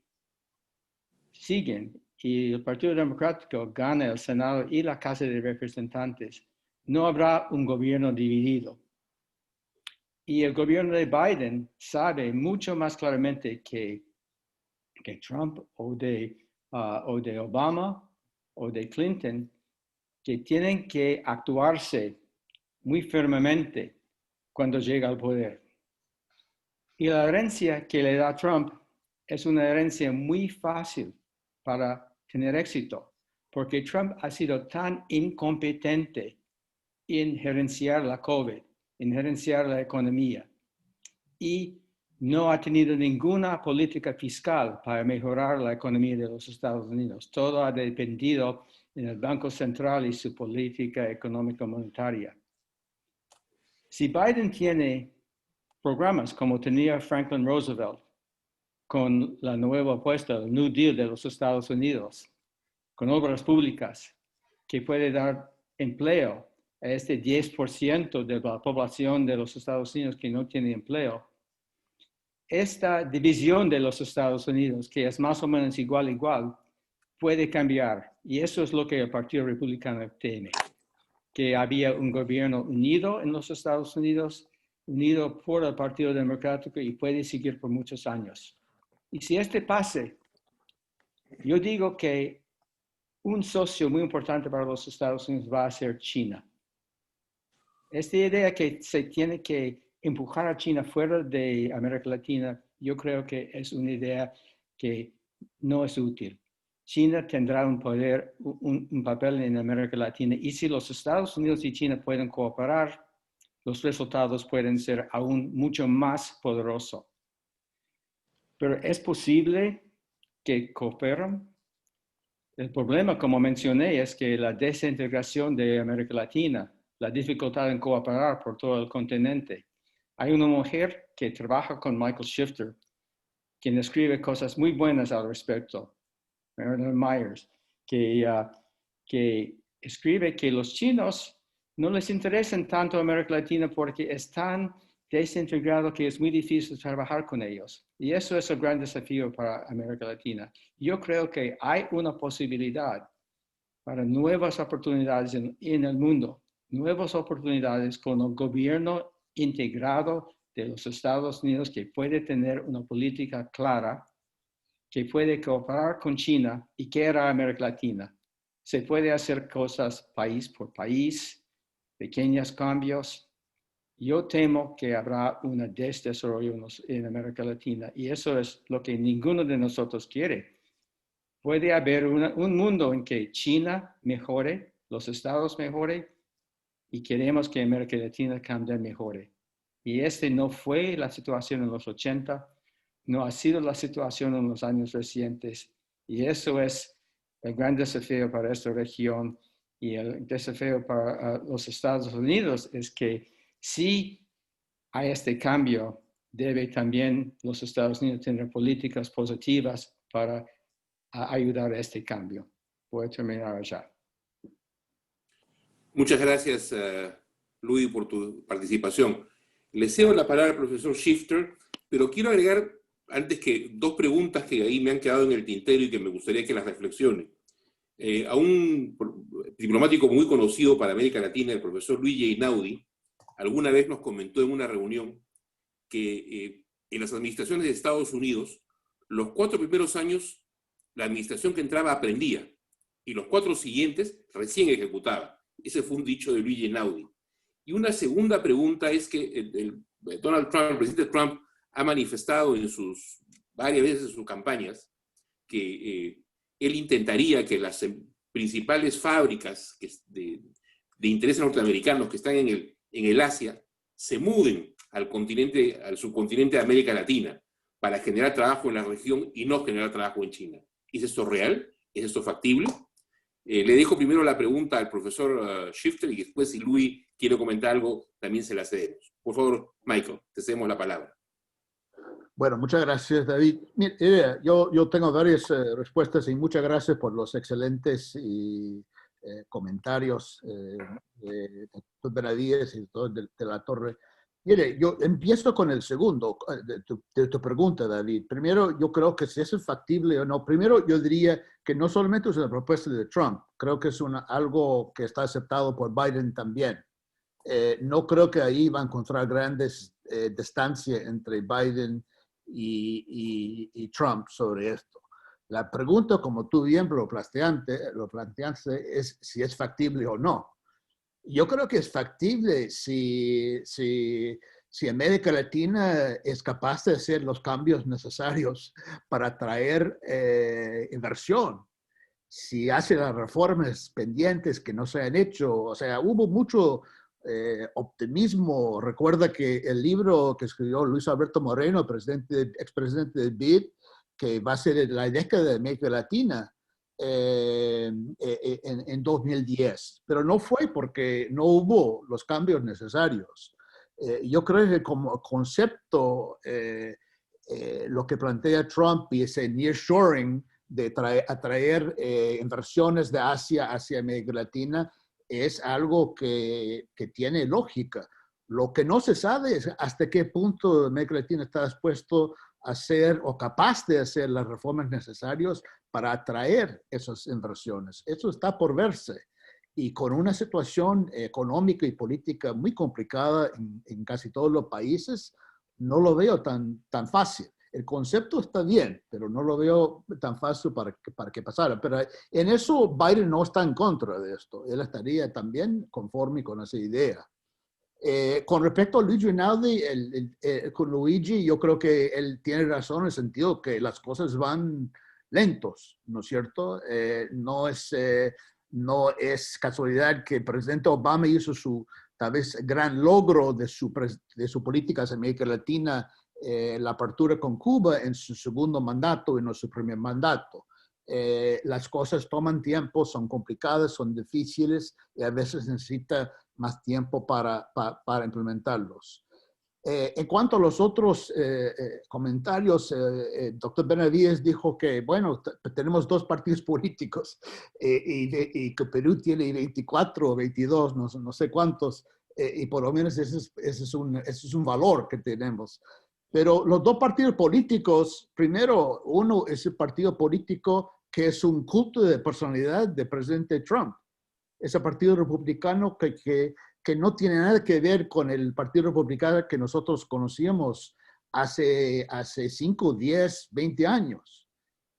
siguen y el Partido Democrático gana el Senado y la Casa de Representantes, no habrá un gobierno dividido. Y el gobierno de Biden sabe mucho más claramente que Trump o de Obama o de Clinton, que tienen que actuarse muy firmemente cuando llega al poder. Y la herencia que le da Trump es una herencia muy fácil para tener éxito, porque Trump ha sido tan incompetente en gerenciar la COVID, en gerenciar la economía, y no ha tenido ninguna política fiscal para mejorar la economía de los Estados Unidos. Todo ha dependido en el Banco Central y su política económica monetaria. Si Biden tiene programas como tenía Franklin Roosevelt con la nueva apuesta, el New Deal de los Estados Unidos, con obras públicas que puede dar empleo a este 10% de la población de los Estados Unidos que no tiene empleo, esta división de los Estados Unidos, que es más o menos igual, puede cambiar. Y eso es lo que el Partido Republicano teme, que había un gobierno unido en los Estados Unidos, unido por el Partido Democrático y puede seguir por muchos años. Y si este pase, yo digo que un socio muy importante para los Estados Unidos va a ser China. Esta idea que se tiene que empujar a China fuera de América Latina, yo creo que es una idea que no es útil. China tendrá un papel en América Latina y si los Estados Unidos y China pueden cooperar, los resultados pueden ser aún mucho más poderosos. Pero es posible que cooperen. El problema, como mencioné, es que la desintegración de América Latina, la dificultad en cooperar por todo el continente. Hay una mujer que trabaja con Michael Shifter, quien escribe cosas muy buenas al respecto, Marilyn Myers, que escribe que los chinos no les interesan tanto América Latina porque es tan desintegrado que es muy difícil trabajar con ellos. Y eso es el gran desafío para América Latina. Yo creo que hay una posibilidad para nuevas oportunidades en el mundo, nuevas oportunidades con el gobierno integrado de los Estados Unidos que puede tener una política clara, que puede cooperar con China y que era América Latina. Se puede hacer cosas país por país, pequeños cambios, Yo temo que habrá un desarrollo en América Latina y eso es lo que ninguno de nosotros quiere. Puede haber un mundo en que China mejore, los estados mejore y queremos que América Latina también mejore. Y no fue la situación en los 80, no ha sido la situación en los años recientes y eso es el gran desafío para esta región y el desafío para los Estados Unidos es que si hay este cambio, debe también los Estados Unidos tener políticas positivas para ayudar a este cambio. Voy a terminar ya. Muchas gracias, Luis, por tu participación. Le cedo la palabra al profesor Shifter, pero quiero agregar, antes que dos preguntas que ahí me han quedado en el tintero y que me gustaría que las reflexione. A un diplomático muy conocido para América Latina, el profesor Luigi Einaudi, alguna vez nos comentó en una reunión que en las administraciones de Estados Unidos, los 4 primeros años, la administración que entraba aprendía y los 4 siguientes recién ejecutaba. Ese fue un dicho de Luigi Einaudi. Y una segunda pregunta es que Donald Trump, el presidente Trump, ha manifestado varias veces en sus campañas que él intentaría que las principales fábricas de interés norteamericanos que están en el Asia se muden al subcontinente de América Latina para generar trabajo en la región y no generar trabajo en China. ¿Es esto real? ¿Es esto factible? Le dejo primero la pregunta al profesor Shifter y después, si Luis quiere comentar algo, también se la cedemos. Por favor, Michael, te cedemos la palabra. Bueno, muchas gracias, David. Mira, yo tengo varias respuestas y muchas gracias por los excelentes comentarios de Benavides y de la Torre. Mire, yo empiezo con el segundo de tu pregunta, David. Primero, yo creo que si es factible o no. Primero, yo diría que no solamente es una propuesta de Trump, creo que es algo que está aceptado por Biden también. No creo que ahí va a encontrar grandes distancias entre Biden y Trump sobre esto. La pregunta, como tú bien lo planteaste, es si es factible o no. Yo creo que es factible si América Latina es capaz de hacer los cambios necesarios para atraer inversión. Si hace las reformas pendientes que no se han hecho, o sea, hubo mucho optimismo. Recuerda que el libro que escribió Luis Alberto Moreno, expresidente del BID, que va a ser la década de América Latina, en 2010, pero no fue porque no hubo los cambios necesarios. Yo creo que como concepto, lo que plantea Trump y ese nearshoring de atraer inversiones de Asia hacia América Latina es algo que tiene lógica. Lo que no se sabe es hasta qué punto América Latina está dispuesto a hacer o capaz de hacer las reformas necesarias para atraer esas inversiones. Eso está por verse. Y con una situación económica y política muy complicada en casi todos los países, no lo veo tan fácil. El concepto está bien, pero no lo veo tan fácil para que pasara. Pero en eso Biden no está en contra de esto. Él estaría también conforme con esa idea. Con respecto a Luigi Einaudi, con Luigi, yo creo que él tiene razón en el sentido que las cosas van lentos, ¿no es cierto? No es casualidad que el presidente Obama hizo tal vez gran logro de su política hacia América Latina, la apertura con Cuba en su segundo mandato y no su primer mandato. Las cosas toman tiempo, son complicadas, son difíciles y a veces necesita más tiempo para implementarlos. En cuanto a los otros comentarios, doctor Benavides dijo que, bueno, tenemos 2 partidos políticos y que Perú tiene 24 o 22, no sé cuántos, y por lo menos ese es un valor que tenemos. Pero los 2 partidos políticos, primero, uno es el partido político que es un culto de personalidad del presidente Trump. Ese partido republicano que no tiene nada que ver con el partido republicano que nosotros conocíamos hace 5, 10, 20 años.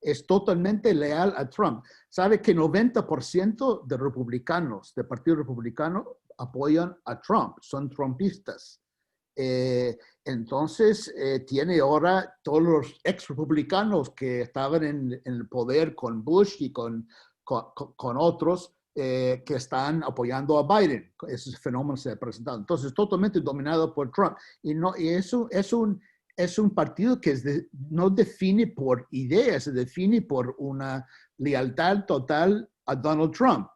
Es totalmente leal a Trump. Sabe que 90% de republicanos, del partido republicano, apoyan a Trump, son trumpistas. Entonces, tiene ahora todos los ex republicanos que estaban en el poder con Bush y con otros que están apoyando a Biden. Ese fenómeno se ha presentado. Entonces, totalmente dominado por Trump. Y eso es un partido que no define por ideas, se define por una lealtad total a Donald Trump.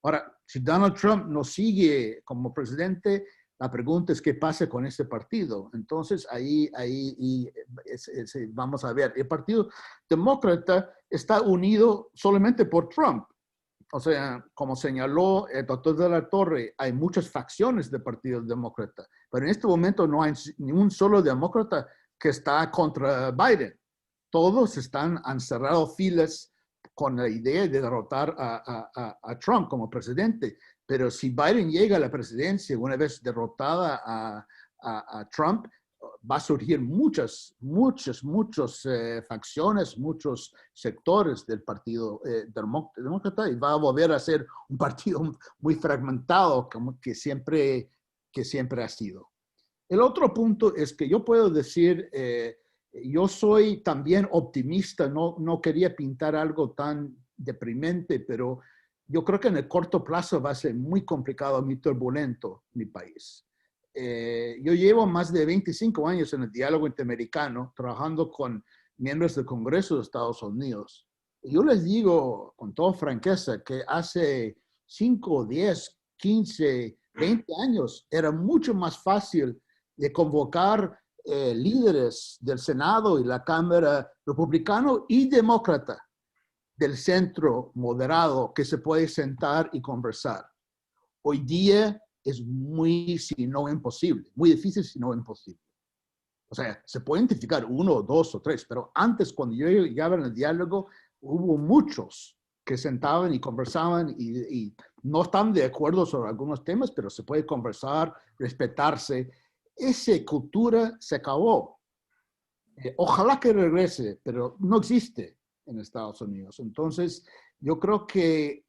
Ahora, si Donald Trump no sigue como presidente, la pregunta es qué pasa con este partido. Entonces, ahí vamos a ver. El Partido Demócrata está unido solamente por Trump. O sea, como señaló el doctor de la Torre, hay muchas facciones del Partido Demócrata, pero en este momento no hay ni un solo demócrata que está contra Biden. Todos han cerrado filas con la idea de derrotar a Trump como presidente. Pero si Biden llega a la presidencia una vez derrotada a Trump, va a surgir muchas facciones, muchos sectores del Partido Demócrata y va a volver a ser un partido muy fragmentado como que siempre ha sido. El otro punto es que yo puedo decir, yo soy también optimista, no quería pintar algo tan deprimente, pero yo creo que en el corto plazo va a ser muy complicado, muy turbulento mi país. Yo llevo más de 25 años en el diálogo interamericano, trabajando con miembros del Congreso de Estados Unidos. Yo les digo con toda franqueza que hace 5, 10, 15, 20 años era mucho más fácil de convocar líderes del Senado y la Cámara republicano y demócrata del centro moderado que se puede sentar y conversar. Hoy día es muy, si no imposible, muy difícil, si no imposible. O sea, se puede identificar 1, 2 o 3, pero antes cuando yo llegaba en el diálogo, hubo muchos que sentaban y conversaban y no están de acuerdo sobre algunos temas, pero se puede conversar, respetarse. Esa cultura se acabó. Ojalá que regrese, pero no existe en Estados Unidos. Entonces, yo creo que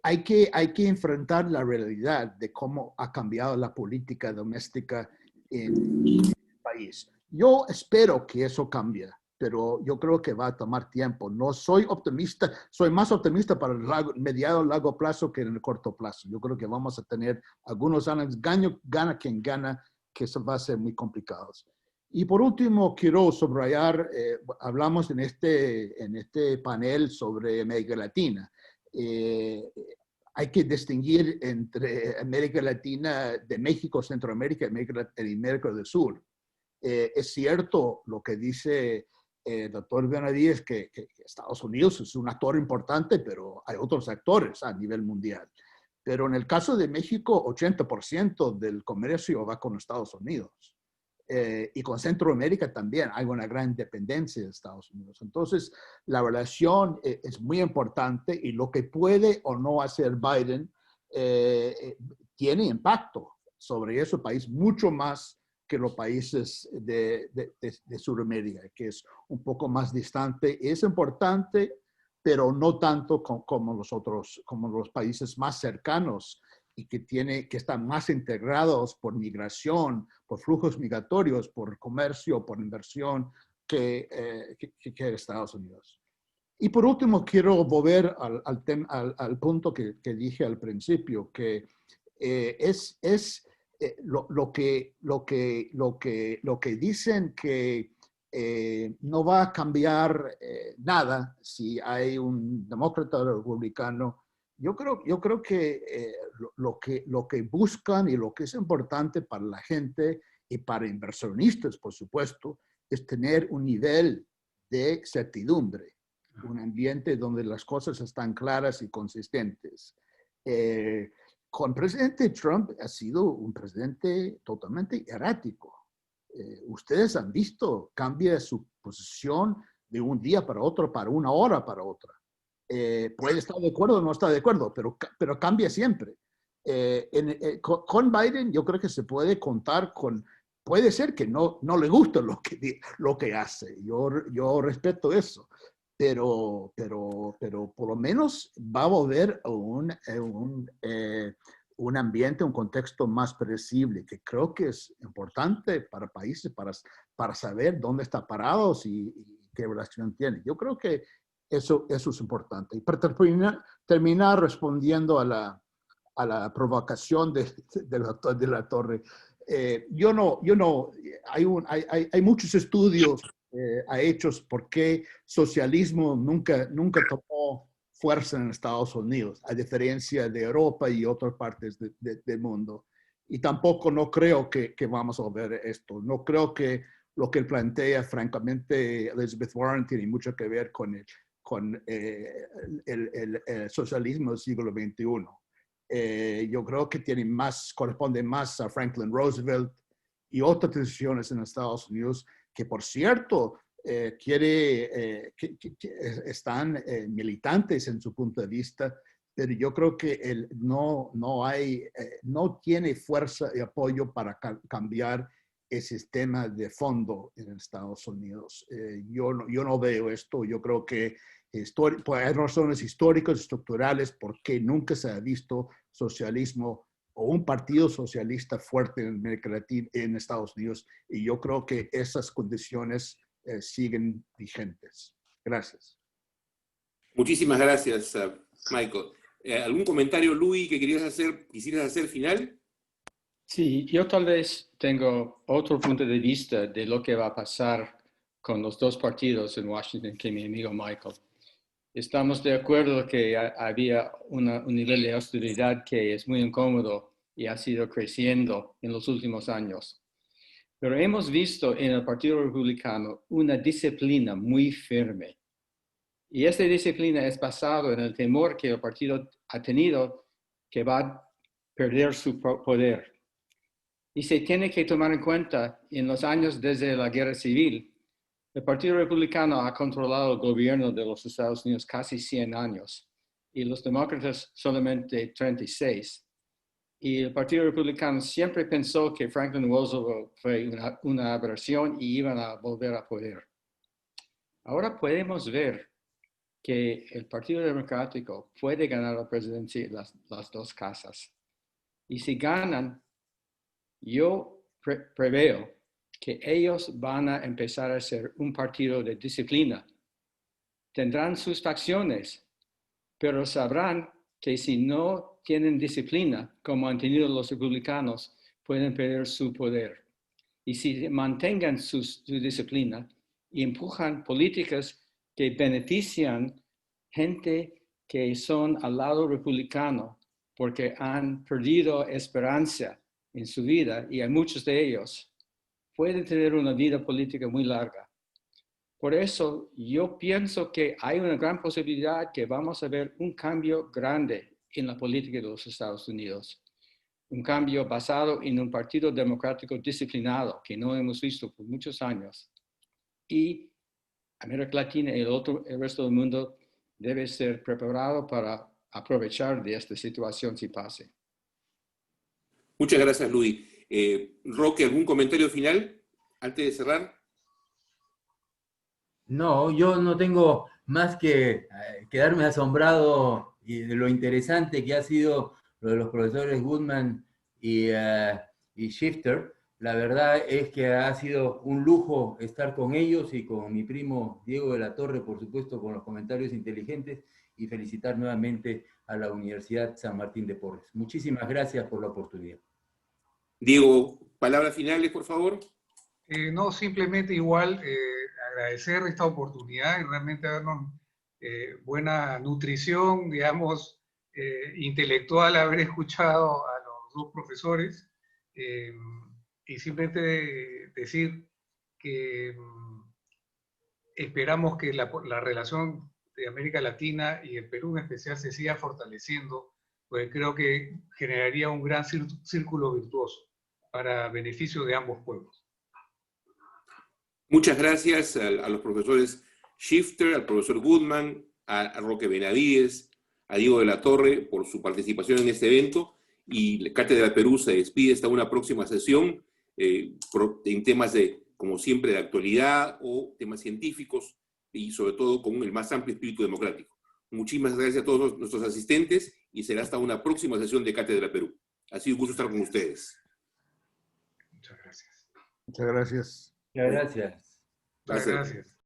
hay que enfrentar la realidad de cómo ha cambiado la política doméstica en el país. Yo espero que eso cambie, pero yo creo que va a tomar tiempo. No soy optimista, soy más optimista para el mediano largo plazo que en el corto plazo. Yo creo que vamos a tener algunos años, gana quien gana, que eso va a ser muy complicado. Y por último, quiero subrayar, hablamos en este panel sobre América Latina. Hay que distinguir entre América Latina de México, Centroamérica y América del Sur. Es cierto lo que dice el doctor Benavides, que Estados Unidos es un actor importante, pero hay otros actores a nivel mundial. Pero en el caso de México, 80% del comercio va con Estados Unidos. Y con Centroamérica también hay una gran dependencia de Estados Unidos. Entonces, la relación es muy importante y lo que puede o no hacer Biden tiene impacto sobre ese país mucho más que los países de Sudamérica, que es un poco más distante. Es importante, pero no tanto como los países más cercanos y que están más integrados por migración, por flujos migratorios, por comercio, por inversión que Estados Unidos. Y por último, quiero volver al punto que dije al principio, que lo que dicen que no va a cambiar nada si hay un demócrata o republicano. Yo creo que lo que buscan y lo que es importante para la gente y para inversionistas, por supuesto, es tener un nivel de certidumbre, un ambiente donde las cosas están claras y consistentes. Con el presidente Trump ha sido un presidente totalmente errático. Ustedes han visto, cambia su posición de un día para otro, para una hora para otra. Puede estar de acuerdo o no está de acuerdo, pero cambia siempre. Con Biden yo creo que se puede contar con, puede ser que no le guste lo que hace, yo respeto eso, pero por lo menos va a volver un ambiente, un contexto más predecible, que creo que es importante para países para saber dónde están parados y qué relación tienen. Yo creo que eso es importante. Y para terminar respondiendo a la provocación del doctor de la Torre, hay muchos estudios hechos por qué socialismo nunca tomó fuerza en Estados Unidos, a diferencia de Europa y otras partes del mundo. Y tampoco no creo que vamos a ver esto. No creo que lo que él plantea, francamente, Elizabeth Warren tiene mucho que ver con el socialismo del siglo XXI. Yo creo que corresponde más a Franklin Roosevelt y otras decisiones en Estados Unidos que, por cierto, están militantes en su punto de vista, pero yo creo que no tiene fuerza y apoyo para cambiar el sistema de fondo en Estados Unidos. Yo no veo esto. Yo creo que hay razones históricas, estructurales, por qué nunca se ha visto socialismo o un partido socialista fuerte en América Latina, en Estados Unidos, y yo creo que esas condiciones siguen vigentes. Gracias. Muchísimas gracias, Michael. ¿Algún comentario, Luis, que quisieras hacer final? Sí, yo tal vez tengo otro punto de vista de lo que va a pasar con los dos partidos en Washington que mi amigo Michael. Estamos de acuerdo que había un nivel de austeridad que es muy incómodo y ha sido creciendo en los últimos años. Pero hemos visto en el Partido Republicano una disciplina muy firme. Y esta disciplina es basada en el temor que el partido ha tenido que va a perder su poder. Y se tiene que tomar en cuenta, en los años desde la Guerra Civil, el Partido Republicano ha controlado el gobierno de los Estados Unidos casi 100 años y los demócratas solamente 36. Y el Partido Republicano siempre pensó que Franklin Roosevelt fue una aberración y iban a volver a poder. Ahora podemos ver que el Partido Democrático puede ganar la presidencia en las dos casas. Y si ganan, yo preveo que ellos van a empezar a ser un partido de disciplina. Tendrán sus facciones, pero sabrán que si no tienen disciplina, como han tenido los republicanos, pueden perder su poder. Y si mantengan su disciplina y empujan políticas que benefician gente que son al lado republicano, porque han perdido esperanza en su vida, y hay muchos de ellos, pueden tener una vida política muy larga. Por eso yo pienso que hay una gran posibilidad que vamos a ver un cambio grande en la política de los Estados Unidos. Un cambio basado en un partido democrático disciplinado que no hemos visto por muchos años. Y América Latina y el resto del mundo debe ser preparado para aprovechar de esta situación si pase. Muchas gracias, Luis. Roque, ¿algún comentario final antes de cerrar? No, yo no tengo más que quedarme asombrado de lo interesante que ha sido lo de los profesores Goodman y Shifter. La verdad es que ha sido un lujo estar con ellos y con mi primo Diego de la Torre, por supuesto, con los comentarios inteligentes, y felicitar nuevamente a la Universidad San Martín de Porres. Muchísimas gracias por la oportunidad. Diego, palabras finales, por favor. No, simplemente igual agradecer esta oportunidad y realmente darnos buena nutrición, digamos, intelectual, haber escuchado a los dos profesores, y simplemente decir que esperamos que la relación de América Latina y el Perú en especial se siga fortaleciendo, porque creo que generaría un gran círculo virtuoso para beneficio de ambos pueblos. Muchas gracias a los profesores Shifter, al profesor Goodman, a Roque Benavides, a Diego de la Torre por su participación en este evento, y la Cátedra Perú se despide hasta una próxima sesión en temas como siempre, de actualidad o temas científicos, y sobre todo con el más amplio espíritu democrático. Muchísimas gracias a todos nuestros asistentes y será hasta una próxima sesión de Cátedra Perú. Ha sido un gusto estar con ustedes. Muchas gracias. Muchas gracias. Muchas gracias. Muchas gracias.